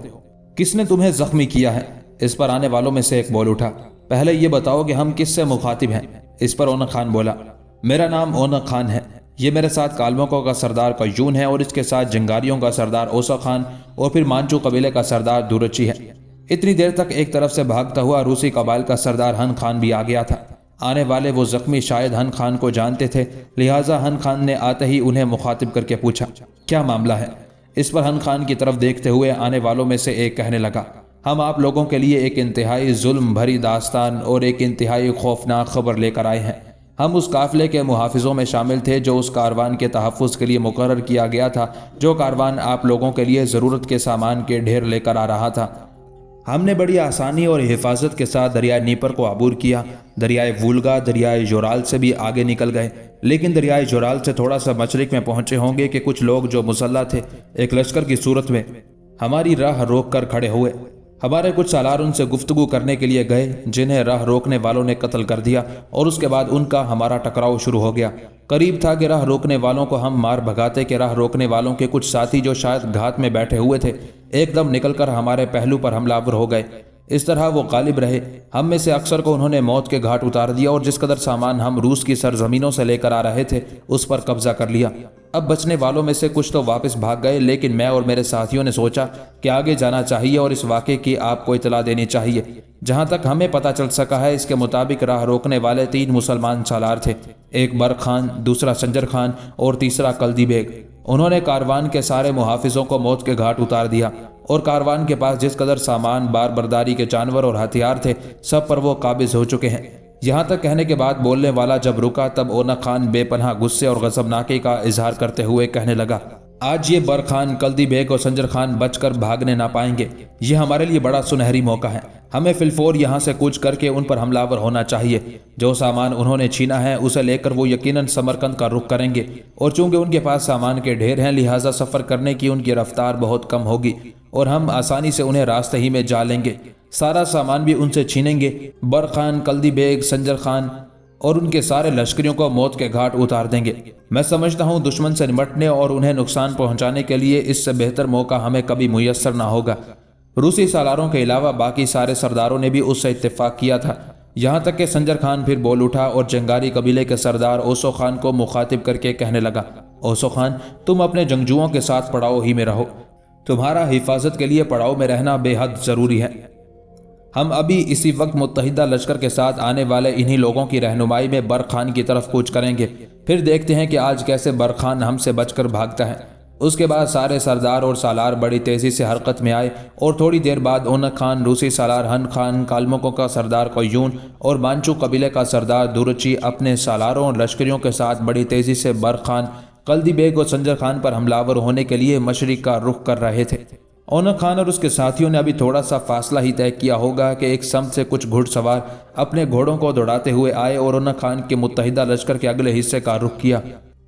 کس نے تمہیں زخمی کیا ہے؟ اس پر آنے والوں میں سے ایک بول اٹھا، پہلے یہ بتاؤ کہ ہم کس سے مخاطب ہیں؟ اس پر اونق خان بولا، میرا نام اونق خان ہے، یہ میرے ساتھ کالموکوں کا سردار قیون ہے اور اس کے ساتھ جنگاریوں کا سردار اوسا خان اور پھر مانچو قبیلے کا سردار دورچی ہے۔ اتنی دیر تک ایک طرف سے بھاگتا ہوا روسی قبائل کا سردار ہن خان بھی آ گیا تھا۔ آنے والے وہ زخمی شاید ہن خان کو جانتے تھے لہٰذا ہن خان نے آتے ہی انہیں مخاطب کر کے پوچھا، کیا معاملہ ہے؟ اس پر ہن خان کی طرف دیکھتے ہوئے آنے والوں میں سے ایک کہنے لگا، ہم آپ لوگوں کے لیے ایک انتہائی ظلم بھری داستان اور ایک انتہائی خوفناک خبر لے کر آئے ہیں۔ ہم اس قافلے کے محافظوں میں شامل تھے جو اس کاروان کے تحفظ کے لیے مقرر کیا گیا تھا، جو کاروان آپ لوگوں کے لیے ضرورت کے سامان کے ڈھیر لے کر آ رہا تھا۔ ہم نے بڑی آسانی اور حفاظت کے ساتھ دریائے نیپر کو عبور کیا، دریائے وولگا، دریائے جورال سے بھی آگے نکل گئے، لیکن دریائے جورال سے تھوڑا سا مشرق میں پہنچے ہوں گے کہ کچھ لوگ جو مسلح تھے ایک لشکر کی صورت میں ہماری راہ روک کر کھڑے ہوئے۔ ہمارے کچھ سالار ان سے گفتگو کرنے کے لیے گئے جنہیں راہ روکنے والوں نے قتل کر دیا اور اس کے بعد ان کا ہمارا ٹکراؤ شروع ہو گیا۔ قریب تھا کہ راہ روکنے والوں کو ہم مار بھگاتے کہ راہ روکنے والوں کے کچھ ساتھی جو شاید گھات میں بیٹھے ہوئے تھے ایک دم نکل کر ہمارے پہلو پر حملہ آور ہو گئے۔ اس طرح وہ غالب رہے، ہم میں سے اکثر کو انہوں نے موت کے گھاٹ اتار دیا اور جس قدر سامان ہم روس کی سرزمینوں سے لے کر آ رہے تھے اس پر قبضہ کر لیا۔ اب بچنے والوں میں سے کچھ تو واپس بھاگ گئے لیکن میں اور میرے ساتھیوں نے سوچا کہ آگے جانا چاہیے اور اس واقعے کی آپ کو اطلاع دینی چاہیے۔ جہاں تک ہمیں پتہ چل سکا ہے اس کے مطابق راہ روکنے والے 3 مسلمان سالار تھے، ایک برق خان، دوسرا سنجر خان اور تیسرا قلدی بیگ۔ انہوں نے کاروان کے سارے محافظوں کو موت کے گھاٹ اتار دیا اور کاروان کے پاس جس قدر سامان، بار برداری کے جانور اور ہتھیار تھے سب پر وہ قابض ہو چکے ہیں۔ یہاں تک کہنے کے بعد بولنے والا جب رکا تب اونق خان بے پناہ غصے اور غضبناکی کا اظہار کرتے ہوئے کہنے لگا، آج یہ برق خان، قلدی بیگ اور سنجر خان بچ کر بھاگنے نہ پائیں گے، یہ ہمارے لیے بڑا سنہری موقع ہے، ہمیں فی الفور یہاں سے کوچ کر کے ان پر حملہ آور ہونا چاہیے۔ جو سامان انہوں نے چھینا ہے اسے لے کر وہ یقیناً سمرقند کا رخ کریں گے اور چونکہ ان کے پاس سامان کے ڈھیر ہیں لہٰذا سفر کرنے کی ان کی رفتار بہت کم ہوگی اور ہم آسانی سے انہیں راستے ہی میں جا لیں گے، سارا سامان بھی ان سے چھینیں گے۔ برق خان، قلدی بیگ، سنجر خان اور ان کے سارے لشکریوں کو موت کے گھاٹ اتار دیں گے۔ میں سمجھتا ہوں دشمن سے نمٹنے اور انہیں نقصان پہنچانے کے لیے اس سے بہتر موقع ہمیں کبھی میسر نہ ہوگا۔ روسی سالاروں کے علاوہ باقی سارے سرداروں نے بھی اس سے اتفاق کیا تھا، یہاں تک کہ سنجر خان پھر بول اٹھا اور جنگاری قبیلے کے سردار اوسو خان کو مخاطب کر کے کہنے لگا، اوسو خان، تم اپنے جنگجوؤں کے ساتھ پڑاؤ ہی میں رہو، تمہارا حفاظت کے لیے پڑاؤ میں رہنا بے حد ضروری ہے۔ ہم ابھی اسی وقت متحدہ لشکر کے ساتھ آنے والے انہی لوگوں کی رہنمائی میں برق خان کی طرف کوچ کریں گے، پھر دیکھتے ہیں کہ آج کیسے برق خان ہم سے بچ کر بھاگتا ہے۔ اس کے بعد سارے سردار اور سالار بڑی تیزی سے حرکت میں آئے اور تھوڑی دیر بعد اونک خان، روسی سالار ہن خان، کالمکوں کا سردار قیون اور مانچو قبیلے کا سردار دورچی اپنے سالاروں اور لشکریوں کے ساتھ بڑی تیزی سے برخان، کلدی بیگ اور سنجر خان پر حملہ آور ہونے کے لیے مشرق کا رخ کر رہے تھے۔ اونک خان اور اس کے ساتھیوں نے ابھی تھوڑا سا فاصلہ ہی طے کیا ہوگا کہ ایک سمت سے کچھ گھڑ سوار اپنے گھوڑوں کو دوڑاتے ہوئے آئے اور اونک خان کے متحدہ لشکر کے اگلے حصے کا رخ کیا۔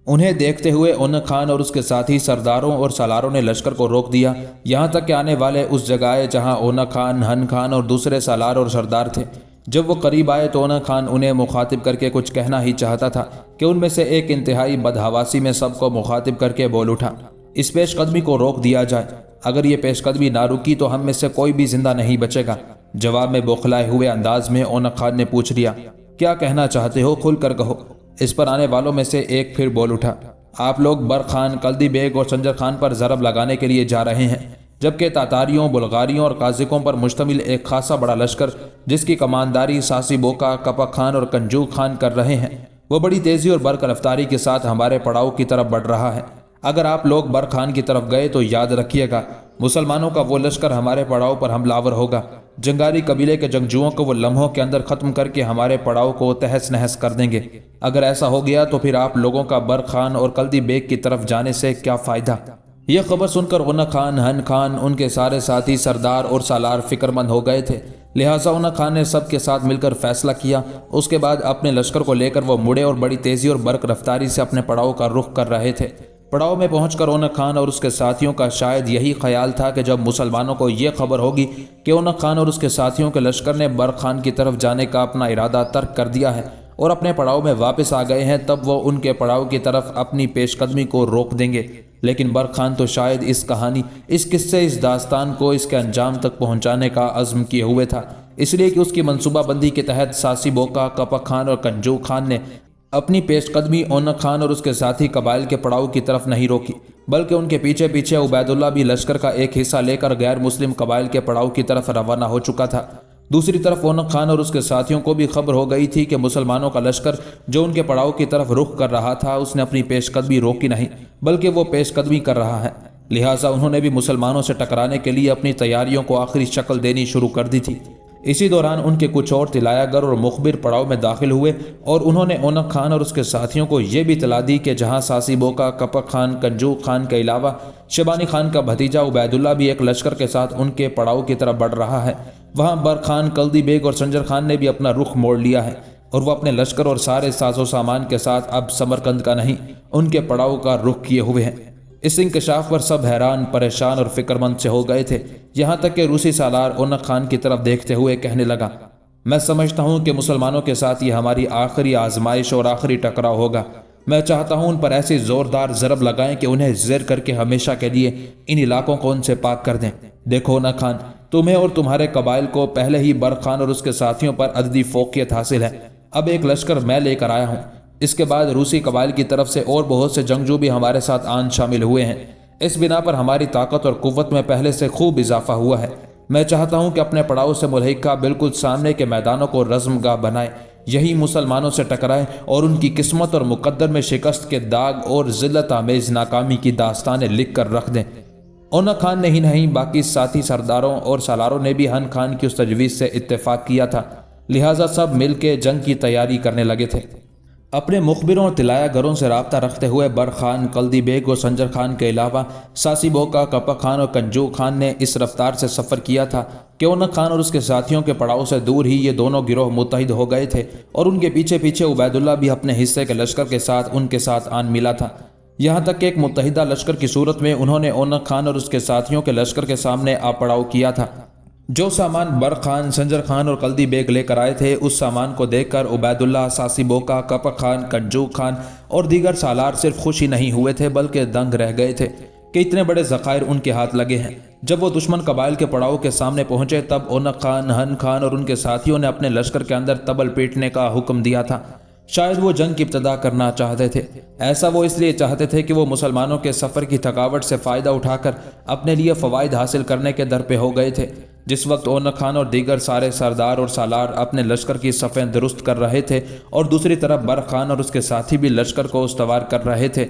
انہیں دیکھتے ہوئے اونک خان اور اس کے ساتھی سرداروں اور سالاروں نے لشکر کو روک دیا، یہاں تک کہ آنے والے اس جگہ آئے جہاں اونک خان، ہن خان اور دوسرے سالار اور سردار تھے۔ جب وہ قریب آئے تو اونک خان انہیں مخاطب کر کے کچھ کہنا ہی چاہتا تھا کہ ان میں سے ایک انتہائی بدحواسی میں سب کو مخاطب کر کے بول اٹھا، اس پیش قدمی کو روک دیا جائے، اگر یہ پیش قدمی نہ رکی تو ہم میں سے کوئی بھی زندہ نہیں بچے گا۔ جواب میں بوکھلائے ہوئے انداز میں اونک خان نے پوچھ لیا، کیا کہنا چاہتے ہو، کھل کر کہو۔ اس پر آنے والوں میں سے ایک پھر بول اٹھا، آپ لوگ برخان، کلدی بیگ اور سنجر خان پر ضرب لگانے کے لیے جا رہے ہیں، جبکہ تاتاریوں، بلغاریوں اور قازقوں پر مشتمل ایک خاصا بڑا لشکر جس کی کمانداری ساسی بوکا، کپک خان اور کنجوک خان کر رہے ہیں، وہ بڑی تیزی اور برق رفتاری کے ساتھ ہمارے پڑاؤ کی طرف بڑھ رہا ہے۔ اگر آپ لوگ برخان کی طرف گئے تو یاد رکھیے گا مسلمانوں کا وہ لشکر ہمارے پڑاؤ پر حملہ آور ہوگا، جنگاری قبیلے کے جنگجوؤں کو وہ لمحوں کے اندر ختم کر کے ہمارے پڑاؤ کو تہس نہس کر دیں گے۔ اگر ایسا ہو گیا تو پھر آپ لوگوں کا برخان اور کلدی بیگ کی طرف جانے سے کیا فائدہ؟ یہ خبر سن کر اونک خان، ہن خان، ان کے سارے ساتھی سردار اور سالار فکر مند ہو گئے تھے، لہٰذا اونک خان نے سب کے ساتھ مل کر فیصلہ کیا۔ اس کے بعد اپنے لشکر کو لے کر وہ مڑے اور بڑی تیزی اور برق رفتاری سے اپنے پڑاؤ کا رخ کر رہے تھے۔ پڑاؤ میں پہنچ کر اونک خان اور اس کے ساتھیوں کا شاید یہی خیال تھا کہ جب مسلمانوں کو یہ خبر ہوگی کہ اونک خان اور اس کے ساتھیوں کے لشکر نے برخان کی طرف جانے کا اپنا ارادہ ترک کر دیا ہے اور اپنے پڑاؤ میں واپس آ گئے ہیں، تب وہ ان کے پڑاؤ کی طرف اپنی پیش قدمی کو روک دیں گے۔ لیکن برخان تو شاید اس کہانی، اس قصے، اس داستان کو اس کے انجام تک پہنچانے کا عزم کیے ہوئے تھا، اس لیے کہ اس کی منصوبہ بندی کے تحت ساسی بوکا، کپک خان اور کنجوک خان نے اپنی پیش قدمی اونک خان اور اس کے ساتھی قبائل کے پڑاؤ کی طرف نہیں روکی، بلکہ ان کے پیچھے پیچھے عبید اللہ بھی لشکر کا ایک حصہ لے کر غیر مسلم قبائل کے پڑاؤ کی طرف روانہ ہو چکا تھا۔ دوسری طرف اونک خان اور اس کے ساتھیوں کو بھی خبر ہو گئی تھی کہ مسلمانوں کا لشکر جو ان کے پڑاؤ کی طرف رخ کر رہا تھا، اس نے اپنی پیش قدمی روکی نہیں بلکہ وہ پیش قدمی کر رہا ہے، لہٰذا انہوں نے بھی مسلمانوں سے ٹکرانے کے لیے اپنی تیاریوں کو آخری شکل دینی شروع کر دی تھی۔ اسی دوران ان کے کچھ اور طلایہ گر اور مخبر پڑاؤ میں داخل ہوئے اور انہوں نے اونک خان اور اس کے ساتھیوں کو یہ بھی اطلاع دی کہ جہاں ساسی بوکا، کپک خان، کنجوک خان کے علاوہ شیبانی خان کا بھتیجا عبید اللہ بھی ایک لشکر کے ساتھ ان کے پڑاؤ کی طرف بڑھ رہا ہے، وہاں برخان، کلدی بیگ اور سنجر خان نے بھی اپنا رخ موڑ لیا ہے اور وہ اپنے لشکر اور سارے ساز و سامان کے ساتھ اب سمرقند کا نہیں، ان کے پڑاؤ کا رخ کیے ہوئے ہیں۔ اس انکشاف پر سب حیران، پریشان اور فکر مند سے ہو گئے تھے، یہاں تک کہ روسی سالار اونک خان کی طرف دیکھتے ہوئے کہنے لگا، میں سمجھتا ہوں کہ مسلمانوں کے ساتھ یہ ہماری آخری آزمائش اور آخری ٹکراؤ ہوگا۔ میں چاہتا ہوں ان پر ایسی زوردار ضرب لگائیں کہ انہیں زیر کر کے ہمیشہ کے لیے ان علاقوں کو ان سے پاک کر دیں۔ دیکھو اونک خان، تمہیں اور تمہارے قبائل کو پہلے ہی برخان اور اس کے ساتھیوں پر عددی فوقیت حاصل ہے، اب ایک لشکر میں لے کر آیا ہوں، اس کے بعد روسی قبائل کی طرف سے اور بہت سے جنگجو بھی ہمارے ساتھ آن شامل ہوئے ہیں، اس بنا پر ہماری طاقت اور قوت میں پہلے سے خوب اضافہ ہوا ہے۔ میں چاہتا ہوں کہ اپنے پڑاؤ سے ملحقہ بالکل سامنے کے میدانوں کو رزم گاہ بنائیں، یہی مسلمانوں سے ٹکرائیں اور ان کی قسمت اور مقدر میں شکست کے داغ اور ذلت آمیز ناکامی کی داستانیں لکھ کر رکھ دیں۔ اونک خان نے ہی نہیں، باقی ساتھی سرداروں اور سالاروں نے بھی ہن خان کی اس تجویز سے اتفاق کیا تھا، لہٰذا سب مل کے جنگ کی تیاری کرنے لگے تھے۔ اپنے مخبروں اور طلایہ گروں سے رابطہ رکھتے ہوئے برخان، کلدی بیگ اور سنجر خان کے علاوہ ساسی بوکا، کپک خان اور کنجوک خان نے اس رفتار سے سفر کیا تھا کہ اونک خان اور اس کے ساتھیوں کے پڑاؤ سے دور ہی یہ دونوں گروہ متحد ہو گئے تھے اور ان کے پیچھے پیچھے عبید اللہ بھی اپنے حصے کے لشکر کے ساتھ ان کے ساتھ آن ملا تھا، یہاں تک کہ ایک متحدہ لشکر کی صورت میں انہوں نے اونک خان اور اس کے ساتھیوں کے لشکر کے سامنے آ پڑاؤ کیا تھا۔ جو سامان برخان، سنجر خان اور کلدی بیگ لے کر آئے تھے، اس سامان کو دیکھ کر عبید اللہ، ساسی بوکا، کپک خان، کنجوک خان اور دیگر سالار صرف خوش ہی نہیں ہوئے تھے بلکہ دنگ رہ گئے تھے کہ اتنے بڑے ذخائر ان کے ہاتھ لگے ہیں۔ جب وہ دشمن قبائل کے پڑاؤ کے سامنے پہنچے تب اونک خان، ہن خان اور ان کے ساتھیوں نے اپنے لشکر کے اندر تبل پیٹنے کا حکم دیا تھا۔ شاید وہ جنگ کی ابتدا کرنا چاہتے تھے، ایسا وہ اس لیے چاہتے تھے کہ وہ مسلمانوں کے سفر کی تھکاوٹ سے فائدہ اٹھا کر اپنے لیے فوائد حاصل کرنے کے در پہ ہو گئے تھے۔ جس وقت اونک خان اور دیگر سارے سردار اور سالار اپنے لشکر کی صفیں درست کر رہے تھے اور دوسری طرف برخان اور اس کے ساتھی بھی لشکر کو استوار کر رہے تھے،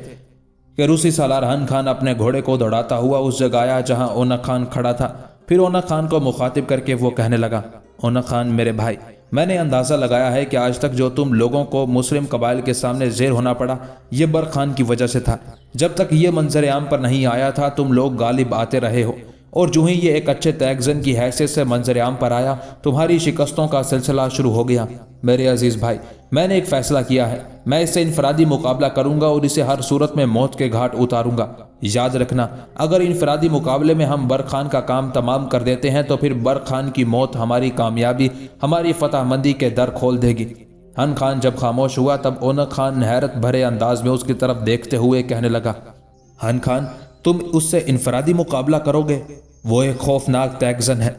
کہ روسی سالار ہن خان اپنے گھوڑے کو دوڑاتا ہوا اس جگہ آیا جہاں اونق خان کھڑا تھا۔ پھر اونق خان کو مخاطب کر کے وہ کہنے لگا، اونق خان میرے بھائی، میں نے اندازہ لگایا ہے کہ آج تک جو تم لوگوں کو مسلم قبائل کے سامنے زیر ہونا پڑا یہ برق خان کی وجہ سے تھا۔ جب تک یہ منظر عام پر نہیں آیا تھا تم لوگ غالب آتے رہے ہو، اور جو ہی یہ ایک اچھے تیگزن کی حیثیت سے منظر عام پر آیا تمہاری شکستوں کا سلسلہ شروع ہو گیا۔ میرے عزیز بھائی، میں نے ایک فیصلہ کیا ہے، میں اس سے انفرادی مقابلہ کروں گا اور اسے ہر صورت میں موت کے گھاٹ اتاروں گا۔ یاد رکھنا، اگر انفرادی مقابلے میں ہم برق خان کا کام تمام کر دیتے ہیں تو پھر برق خان کی موت ہماری کامیابی، ہماری فتح مندی کے در کھول دے گی۔ ہن خان جب خاموش ہوا تب اونق خان حیرت بھرے انداز میں اس کی طرف دیکھتے ہوئے کہنے لگا، ہن خان تم اس سے انفرادی مقابلہ کرو گے؟ وہ ایک خوفناک تیگزن ہے۔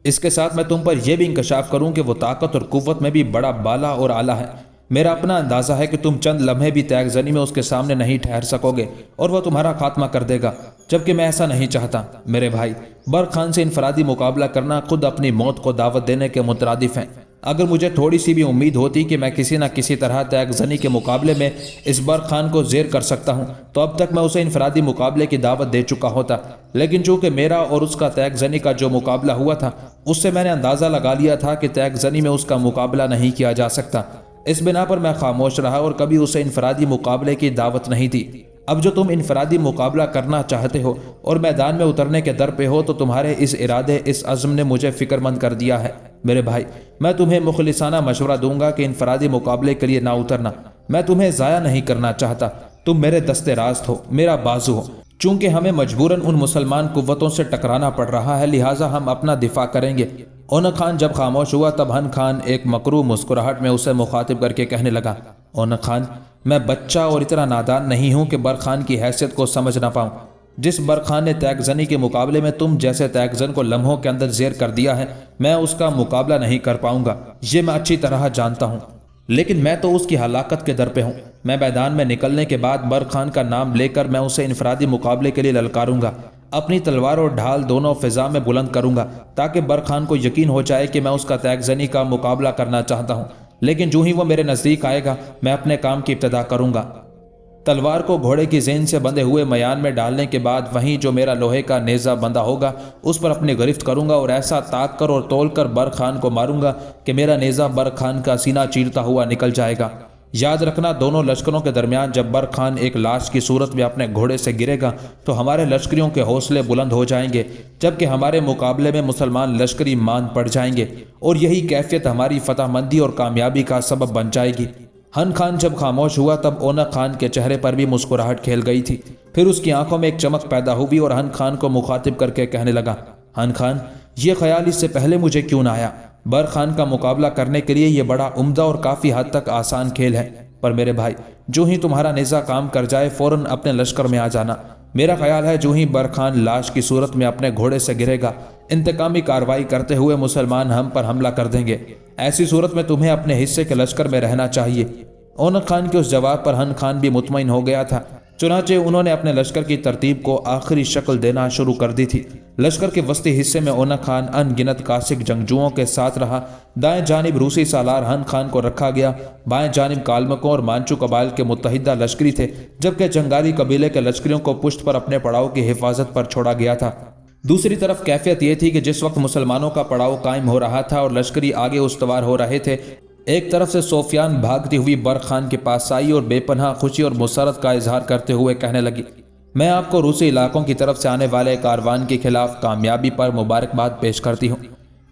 اس کے ساتھ میں تم پر یہ بھی انکشاف کروں کہ وہ طاقت اور قوت میں بھی بڑا بالا اور اعلیٰ ہے۔ میرا اپنا اندازہ ہے کہ تم چند لمحے بھی تیگزنی میں اس کے سامنے نہیں ٹھہر سکو گے اور وہ تمہارا خاتمہ کر دے گا، جبکہ میں ایسا نہیں چاہتا۔ میرے بھائی، برق خان سے انفرادی مقابلہ کرنا خود اپنی موت کو دعوت دینے کے مترادف ہے۔ اگر مجھے تھوڑی سی بھی امید ہوتی کہ میں کسی نہ کسی طرح تیگزنی کے مقابلے میں اس برق خان کو زیر کر سکتا ہوں تو اب تک میں اسے انفرادی مقابلے کی دعوت دے چکا ہوتا، لیکن چونکہ میرا اور اس کا تیگزنی کا جو مقابلہ ہوا تھا اس سے میں نے اندازہ لگا لیا تھا کہ تیگزنی میں اس کا مقابلہ نہیں کیا جا سکتا۔ اس بنا پر میں خاموش رہا اور کبھی اسے انفرادی مقابلے کی دعوت نہیں دی۔ اب جو تم انفرادی مقابلہ کرنا چاہتے ہو اور میدان میں اترنے کے در پہ ہو تو تمہارے اس ارادے، اس عزم نے مجھے فکر مند کر دیا ہے۔ میرے بھائی، میں تمہیں مخلصانہ مشورہ دوں گا کہ انفرادی مقابلے کے لیے نہ اترنا۔ میں تمہیں ضائع نہیں کرنا چاہتا، تم میرے دست راست ہو، میرا بازو ہو۔ چونکہ ہمیں مجبوراً ان مسلمان قوتوں سے ٹکرانا پڑ رہا ہے لہٰذا ہم اپنا دفاع کریں گے۔ اونق خان جب خاموش ہوا تب ہن خان ایک مکروہ مسکراہٹ میں اسے مخاطب کر کے کہنے لگا، اونق خان، میں بچہ اور اتنا نادان نہیں ہوں کہ برق خان کی حیثیت کو سمجھ نہ پاؤں۔ جس برق خان نے تیگزنی کے مقابلے میں تم جیسے تیگزن کو لمحوں کے اندر زیر کر دیا ہے میں اس کا مقابلہ نہیں کر پاؤں گا، یہ میں اچھی طرح جانتا ہوں۔ لیکن میں تو اس کی ہلاکت کے در پہ ہوں۔ میں میدان میں نکلنے کے بعد برق خان کا نام لے کر میں اسے انفرادی مقابلے کے لیے للکاروں گا، اپنی تلوار اور ڈھال دونوں فضا میں بلند کروں گا تاکہ برق خان کو یقین ہو جائے کہ میں اس کا تیگزنی کا مقابلہ کرنا چاہتا ہوں۔ لیکن جو ہی وہ میرے نزدیک آئے گا میں اپنے کام کی ابتدا کروں گا۔ تلوار کو گھوڑے کی زین سے بندھے ہوئے میان میں ڈالنے کے بعد وہیں جو میرا لوہے کا نیزہ بندھا ہوگا اس پر اپنی گرفت کروں گا اور ایسا تاک کر اور تول کر برق خان کو ماروں گا کہ میرا نیزہ برق خان کا سینہ چیرتا ہوا نکل جائے گا۔ یاد رکھنا، دونوں لشکروں کے درمیان جب برق خان ایک لاش کی صورت میں اپنے گھوڑے سے گرے گا تو ہمارے لشکریوں کے حوصلے بلند ہو جائیں گے، جبکہ ہمارے مقابلے میں مسلمان لشکری ماند پڑ جائیں گے اور یہی کیفیت ہماری فتح مندی اور کامیابی کا سبب بن جائے گی۔ ہن خان جب خاموش ہوا تب اونق خان کے چہرے پر بھی مسکراہٹ کھیل گئی تھی، پھر اس کی آنکھوں میں ایک چمک پیدا ہوئی اور ہن خان کو مخاطب کر کے کہنے لگا، ہن خان، یہ خیال اس سے پہلے مجھے کیوں نہ آیا؟ برق خان کا مقابلہ کرنے کے لیے یہ بڑا عمدہ اور کافی حد تک آسان کھیل ہے، پر میرے بھائی، جو ہی تمہارا نیزہ کام کر جائے فوراً اپنے لشکر میں آ جانا۔ میرا خیال ہے جو ہی برق خان لاش کی صورت میں اپنے گھوڑے سے گرے گا انتقامی کارروائی کرتے ہوئے مسلمان ہم پر حملہ کر دیں گے۔ ایسی صورت میں تمہیں اپنے حصے کے لشکر میں رہنا چاہیے۔ اونق خان کے اس جواب پر ہن خان بھی مطمئن ہو گیا تھا، چنانچہ انہوں نے اپنے لشکر کی ترتیب کو آخری شکل دینا شروع کر دی تھی۔ لشکر کے وسطی حصے میں اونق خان ان گنت کاسک جنگجوؤں کے ساتھ رہا، دائیں جانب روسی سالار ہن خان کو رکھا گیا، بائیں جانب کالمکوں اور مانچو قبائل کے متحدہ لشکری تھے، جبکہ جنگاری قبیلے کے لشکریوں کو پشت پر اپنے پڑاؤ کی حفاظت پر چھوڑا گیا تھا۔ دوسری طرف کیفیت یہ تھی کہ جس وقت مسلمانوں کا پڑاؤ قائم ہو رہا تھا اور لشکری آگے استوار ہو رہے تھے، ایک طرف سے سفیان بھاگتی ہوئی برق خان کے پاس آئی اور بے پناہ خوشی اور مسرت کا اظہار کرتے ہوئے کہنے لگی، میں آپ کو روسی علاقوں کی طرف سے آنے والے کاروان کے خلاف کامیابی پر مبارکباد پیش کرتی ہوں۔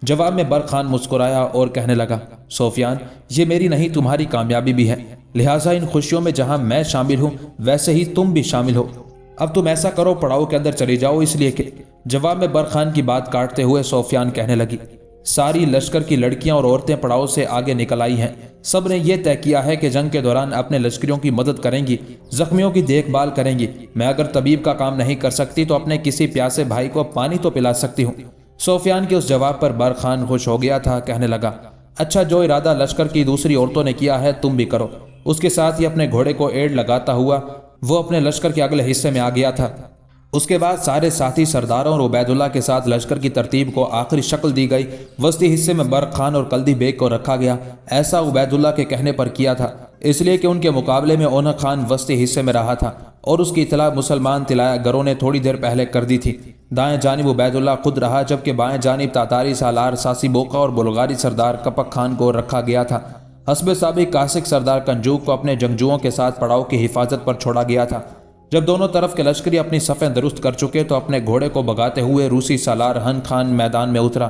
جواب میں برق خان مسکرایا اور کہنے لگا، سفیان، یہ میری نہیں تمہاری کامیابی بھی ہے، لہٰذا ان خوشیوں میں جہاں میں شامل ہوں ویسے ہی تم بھی شامل ہو۔ اب تم ایسا کرو، پڑاؤ کے اندر چلی جاؤ، اس لیے کہ جواب میں برق خان کی بات کاٹتے ہوئے سفیان کہنے لگی، ساری لشکر کی لڑکیاں اور عورتیں پڑاؤ سے آگے نکل آئی ہیں، سب نے یہ طے کیا ہے کہ جنگ کے دوران اپنے لشکریوں کی مدد کریں گی، زخمیوں کی دیکھ بھال کریں گی۔ میں اگر طبیب کا کام نہیں کر سکتی تو اپنے کسی پیاسے بھائی کو پانی تو پلا سکتی ہوں۔ سفیان کے اس جواب پر برق خان خوش ہو گیا تھا، کہنے لگا، اچھا، جو ارادہ لشکر کی دوسری عورتوں نے کیا ہے تم بھی کرو۔ اس کے ساتھ ہی اپنے گھوڑے کو ایڑ لگاتا ہوا وہ اپنے لشکر کے اگلے حصے میں آ گیا تھا۔ اس کے بعد سارے ساتھی سرداروں اور عبید اللہ کے ساتھ لشکر کی ترتیب کو آخری شکل دی گئی۔ وسطی حصے میں برق خان اور کلدی بیگ کو رکھا گیا۔ ایسا عبید اللہ کے کہنے پر کیا تھا، اس لیے کہ ان کے مقابلے میں اونق خان وسطی حصے میں رہا تھا اور اس کی اطلاع مسلمان طلایہ گروں نے تھوڑی دیر پہلے کر دی تھی۔ دائیں جانب عبید اللہ خود رہا، جبکہ بائیں جانب تاتاری سالار ساسی بوقا اور بلغاری سردار کپک خان کو رکھا گیا تھا۔ حسب سابق کاسک سردار کنجوک کو اپنے جنگجوؤں کے ساتھ پڑاؤ کی حفاظت پر چھوڑا گیا تھا۔ جب دونوں طرف کے لشکری اپنی صفیں درست کر چکے تو اپنے گھوڑے کو بگاتے ہوئے روسی سالار ہن خان میدان میں اترا۔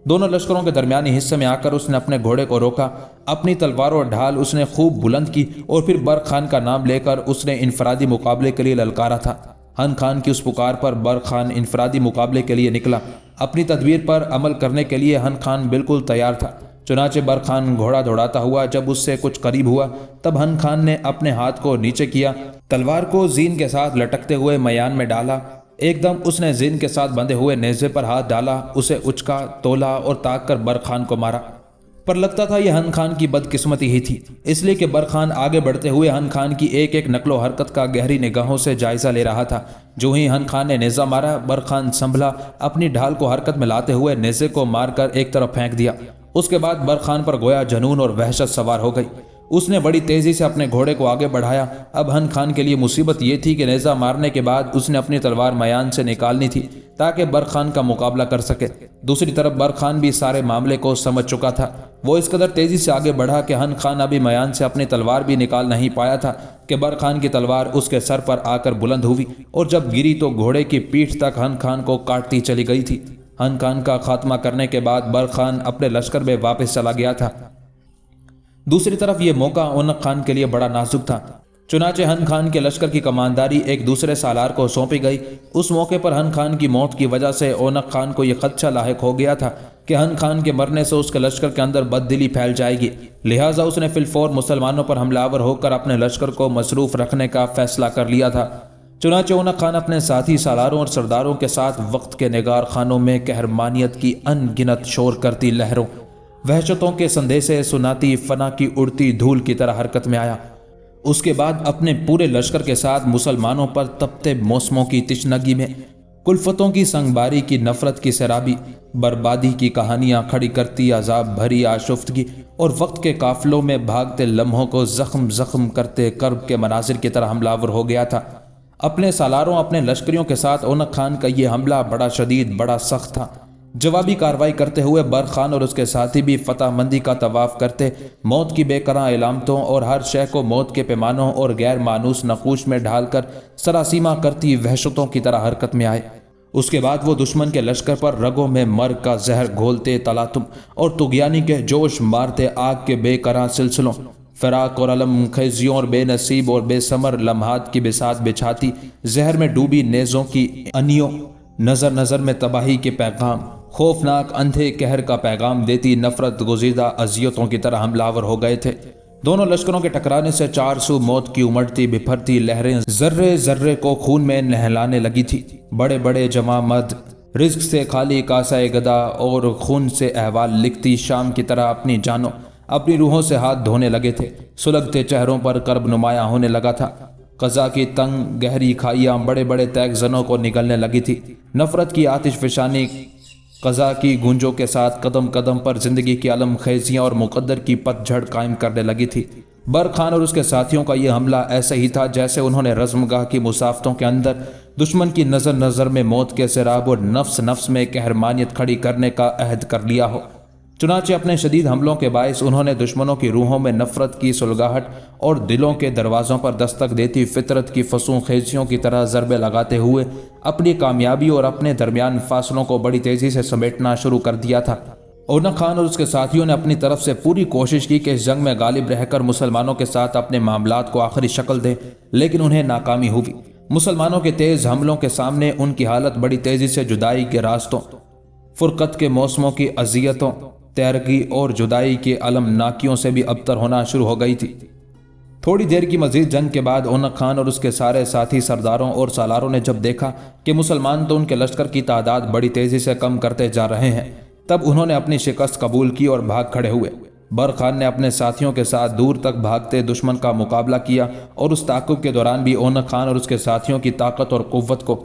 دونوں لشکروں کے درمیانی حصے میں آ کر اس نے اپنے گھوڑے کو روکا۔ اپنی تلوار اور ڈھال اس نے خوب بلند کی اور پھر برق خان کا نام لے کر اس نے انفرادی مقابلے کے لیے للکارا تھا۔ ہن خان کی اس پکار پر برق خان انفرادی مقابلے کے لیے نکلا۔ اپنی تدبیر پر عمل کرنے کے لیے ہن خان بالکل تیار تھا۔ چنانچہ برق خان گھوڑا دوڑاتا ہوا جب اس سے کچھ قریب ہوا، تب ہن خان نے اپنے ہاتھ کو نیچے کیا، تلوار کو زین کے ساتھ لٹکتے ہوئے میان میں ڈالا۔ ایک دم اس نے زین کے ساتھ بندھے ہوئے نیزے پر ہاتھ ڈالا، اسے اچکا، تولا اور تاک کر برق خان کو مارا۔ پر لگتا تھا یہ ہن خان کی بدقسمتی ہی تھی، اس لیے کہ برق خان آگے بڑھتے ہوئے ہن خان کی ایک ایک نقل و حرکت کا گہری نگاہوں سے جائزہ لے رہا تھا۔ جو ہی ہن خان نے نیزہ مارا، برق خان سنبھلا، اپنی ڈھال کو حرکت میں لاتے ہوئے نیزے کو مار کر ایک طرف پھینک دیا۔ اس کے بعد برق خان پر گویا جنون اور وحشت سوار ہو گئی۔ اس نے بڑی تیزی سے اپنے گھوڑے کو آگے بڑھایا۔ اب ہن خان کے لیے مصیبت یہ تھی کہ نیزہ مارنے کے بعد اس نے اپنی تلوار میان سے نکالنی تھی تاکہ برق خان کا مقابلہ کر سکے۔ دوسری طرف برق خان بھی سارے معاملے کو سمجھ چکا تھا۔ وہ اس قدر تیزی سے آگے بڑھا کہ ہن خان ابھی میان سے اپنی تلوار بھی نکال نہیں پایا تھا کہ برق خان کی تلوار اس کے سر پر آ کر بلند ہوئی اور جب گری تو گھوڑے کی پیٹھ تک ہن خان کو کاٹتی چلی گئی تھی۔ ہن خان کا خاتمہ کرنے کے بعد برق خان اپنے لشکر میں واپس چلا گیا تھا۔ دوسری طرف یہ موقع اونق خان کے لیے بڑا نازک تھا، چنانچہ ہن خان کے لشکر کی کمانداری ایک دوسرے سالار کو سونپی گئی۔ اس موقع پر ہن خان کی موت کی وجہ سے اونق خان کو یہ خدشہ لاحق ہو گیا تھا کہ ہن خان کے مرنے سے اس کے لشکر کے اندر بددلی پھیل جائے گی، لہٰذا اس نے فی الفور مسلمانوں پر حملہ آور ہو کر اپنے لشکر کو مصروف رکھنے کا فیصلہ کر لیا تھا۔ چنانچہ اونق خان اپنے ساتھی سالاروں اور سرداروں کے ساتھ وقت کے نگار خانوں میں قہرمانیت کی ان گنت شور کرتی لہروں، وحشتوں کے سندیسے سناتی فنا کی اڑتی دھول کی طرح حرکت میں آیا۔ اس کے بعد اپنے پورے لشکر کے ساتھ مسلمانوں پر تپتے موسموں کی تشنگی میں کلفتوں کی سنگباری کی نفرت کی سیرابی، بربادی کی کہانیاں کھڑی کرتی عذاب بھری آشفتگی اور وقت کے قافلوں میں بھاگتے لمحوں کو زخم زخم کرتے کرب کے مناظر کی طرح حملہ آور ہو گیا تھا۔ اپنے سالاروں اپنے لشکریوں کے ساتھ اونق خان کا یہ حملہ بڑا شدید بڑا سخت تھا۔ جوابی کارروائی کرتے ہوئے برق خان اور اس کے ساتھی بھی فتح مندی کا طواف کرتے موت کی بے کراں علامتوں اور ہر شے کو موت کے پیمانوں اور غیر مانوس نقوش میں ڈھال کر سراسیمہ کرتی وحشتوں کی طرح حرکت میں آئے۔ اس کے بعد وہ دشمن کے لشکر پر رگوں میں مرگ کا زہر گھولتے تلاتم اور طغیانی کے جوش مارتے آگ کے بے کراں سلسلوں، فراق اور علم خیزیوں اور بے نصیب اور بے ثمر لمحات کی بساط بچھاتی زہر میں ڈوبی نیزوں کی انیوں، نظر نظر میں تباہی کے پیغام، خوفناک اندھے قہر کا پیغام دیتی نفرت گزیدہ اذیتوں کی طرح حملہ آور ہو گئے تھے۔ دونوں لشکروں کے ٹکرانے سے چار سو موت کی امڑتی بپھرتی لہریں ذرے ذرے کو خون میں نہلانے لگی تھی۔ بڑے بڑے جمع مد رزق سے خالی کاسہ گدا اور خون سے احوال لکھتی شام کی طرح اپنی جانوں اپنی روحوں سے ہاتھ دھونے لگے تھے۔ سلگتے چہروں پر کرب نمایاں ہونے لگا تھا۔ قضا کی تنگ گہری کھائیاں بڑے بڑے تیگ زنوں کو نگلنے لگی تھی۔ نفرت کی آتش فشانی قضا کی گونجوں کے ساتھ قدم قدم پر زندگی کی علم خیزیاں اور مقدر کی پت جھڑ قائم کرنے لگی تھی۔ برق خان اور اس کے ساتھیوں کا یہ حملہ ایسا ہی تھا جیسے انہوں نے رزم گاہ کی مسافتوں کے اندر دشمن کی نظر نظر میں موت کے سیراب اور نفس نفس میں قہرمانیت کھڑی کرنے کا عہد کر لیا ہو۔ چنانچہ اپنے شدید حملوں کے باعث انہوں نے دشمنوں کی روحوں میں نفرت کی سلگاہٹ اور دلوں کے دروازوں پر دستک دیتی فطرت کی فسوں خیزیوں کی طرح ضربے لگاتے ہوئے اپنی کامیابی اور اپنے درمیان فاصلوں کو بڑی تیزی سے سمیٹنا شروع کر دیا تھا۔ اونق خان اور اس کے ساتھیوں نے اپنی طرف سے پوری کوشش کی کہ اس جنگ میں غالب رہ کر مسلمانوں کے ساتھ اپنے معاملات کو آخری شکل دیں، لیکن انہیں ناکامی ہوئی۔ مسلمانوں کے تیز حملوں کے سامنے ان کی حالت بڑی تیزی سے جدائی کے راستوں، فرقت کے موسموں کی اذیتوں، تیرگی اور جدائی کے علم ناکیوں سے بھی ابتر ہونا شروع ہو گئی تھی۔ تھوڑی دیر کی مزید جنگ کے بعد اونق خان اور اس کے سارے ساتھی سرداروں اور سالاروں نے جب دیکھا کہ مسلمان تو ان کے لشکر کی تعداد بڑی تیزی سے کم کرتے جا رہے ہیں، تب انہوں نے اپنی شکست قبول کی اور بھاگ کھڑے ہوئے۔ برق خان نے اپنے ساتھیوں کے ساتھ دور تک بھاگتے دشمن کا مقابلہ کیا اور اس تعاقب کے دوران بھی اونق خان اور اس کے ساتھیوں کی طاقت اور قوت کو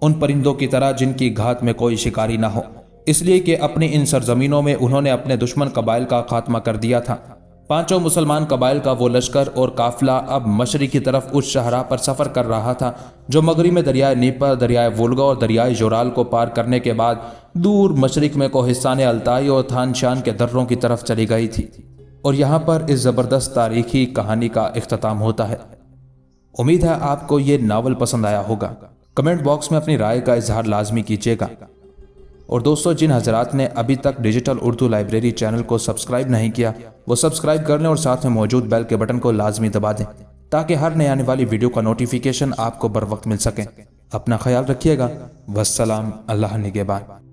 ان پرندوں کی طرح جن کی گھات میں کوئی شکاری نہ ہو، اس لیے کہ اپنی ان سرزمینوں میں انہوں نے اپنے دشمن قبائل کا خاتمہ کر دیا تھا۔ پانچوں مسلمان قبائل کا وہ لشکر اور قافلہ اب مشرق کی طرف اس شاہراہ پر سفر کر رہا تھا جو مغرب میں دریائے نیپر، دریائے وولگا اور دریائے جورال کو پار کرنے کے بعد دور مشرق میں کوہستان التائی اور تھان شان کے دروں کی طرف چلی گئی تھی۔ اور یہاں پر اس زبردست تاریخی کہانی کا اختتام ہوتا ہے۔ امید ہے آپ کو یہ ناول پسند آیا ہوگا۔ کمنٹ باکس میں اپنی رائے کا اظہار لازمی کیجیے گا۔ اور دوستو، جن حضرات نے ابھی تک ڈیجیٹل اردو لائبریری چینل کو سبسکرائب نہیں کیا وہ سبسکرائب کر لیں اور ساتھ میں موجود بیل کے بٹن کو لازمی دبا دیں تاکہ ہر نئے آنے والی ویڈیو کا نوٹیفیکیشن آپ کو بر وقت مل سکے۔ اپنا خیال رکھیے گا۔ والسلام، اللہ نگہبان۔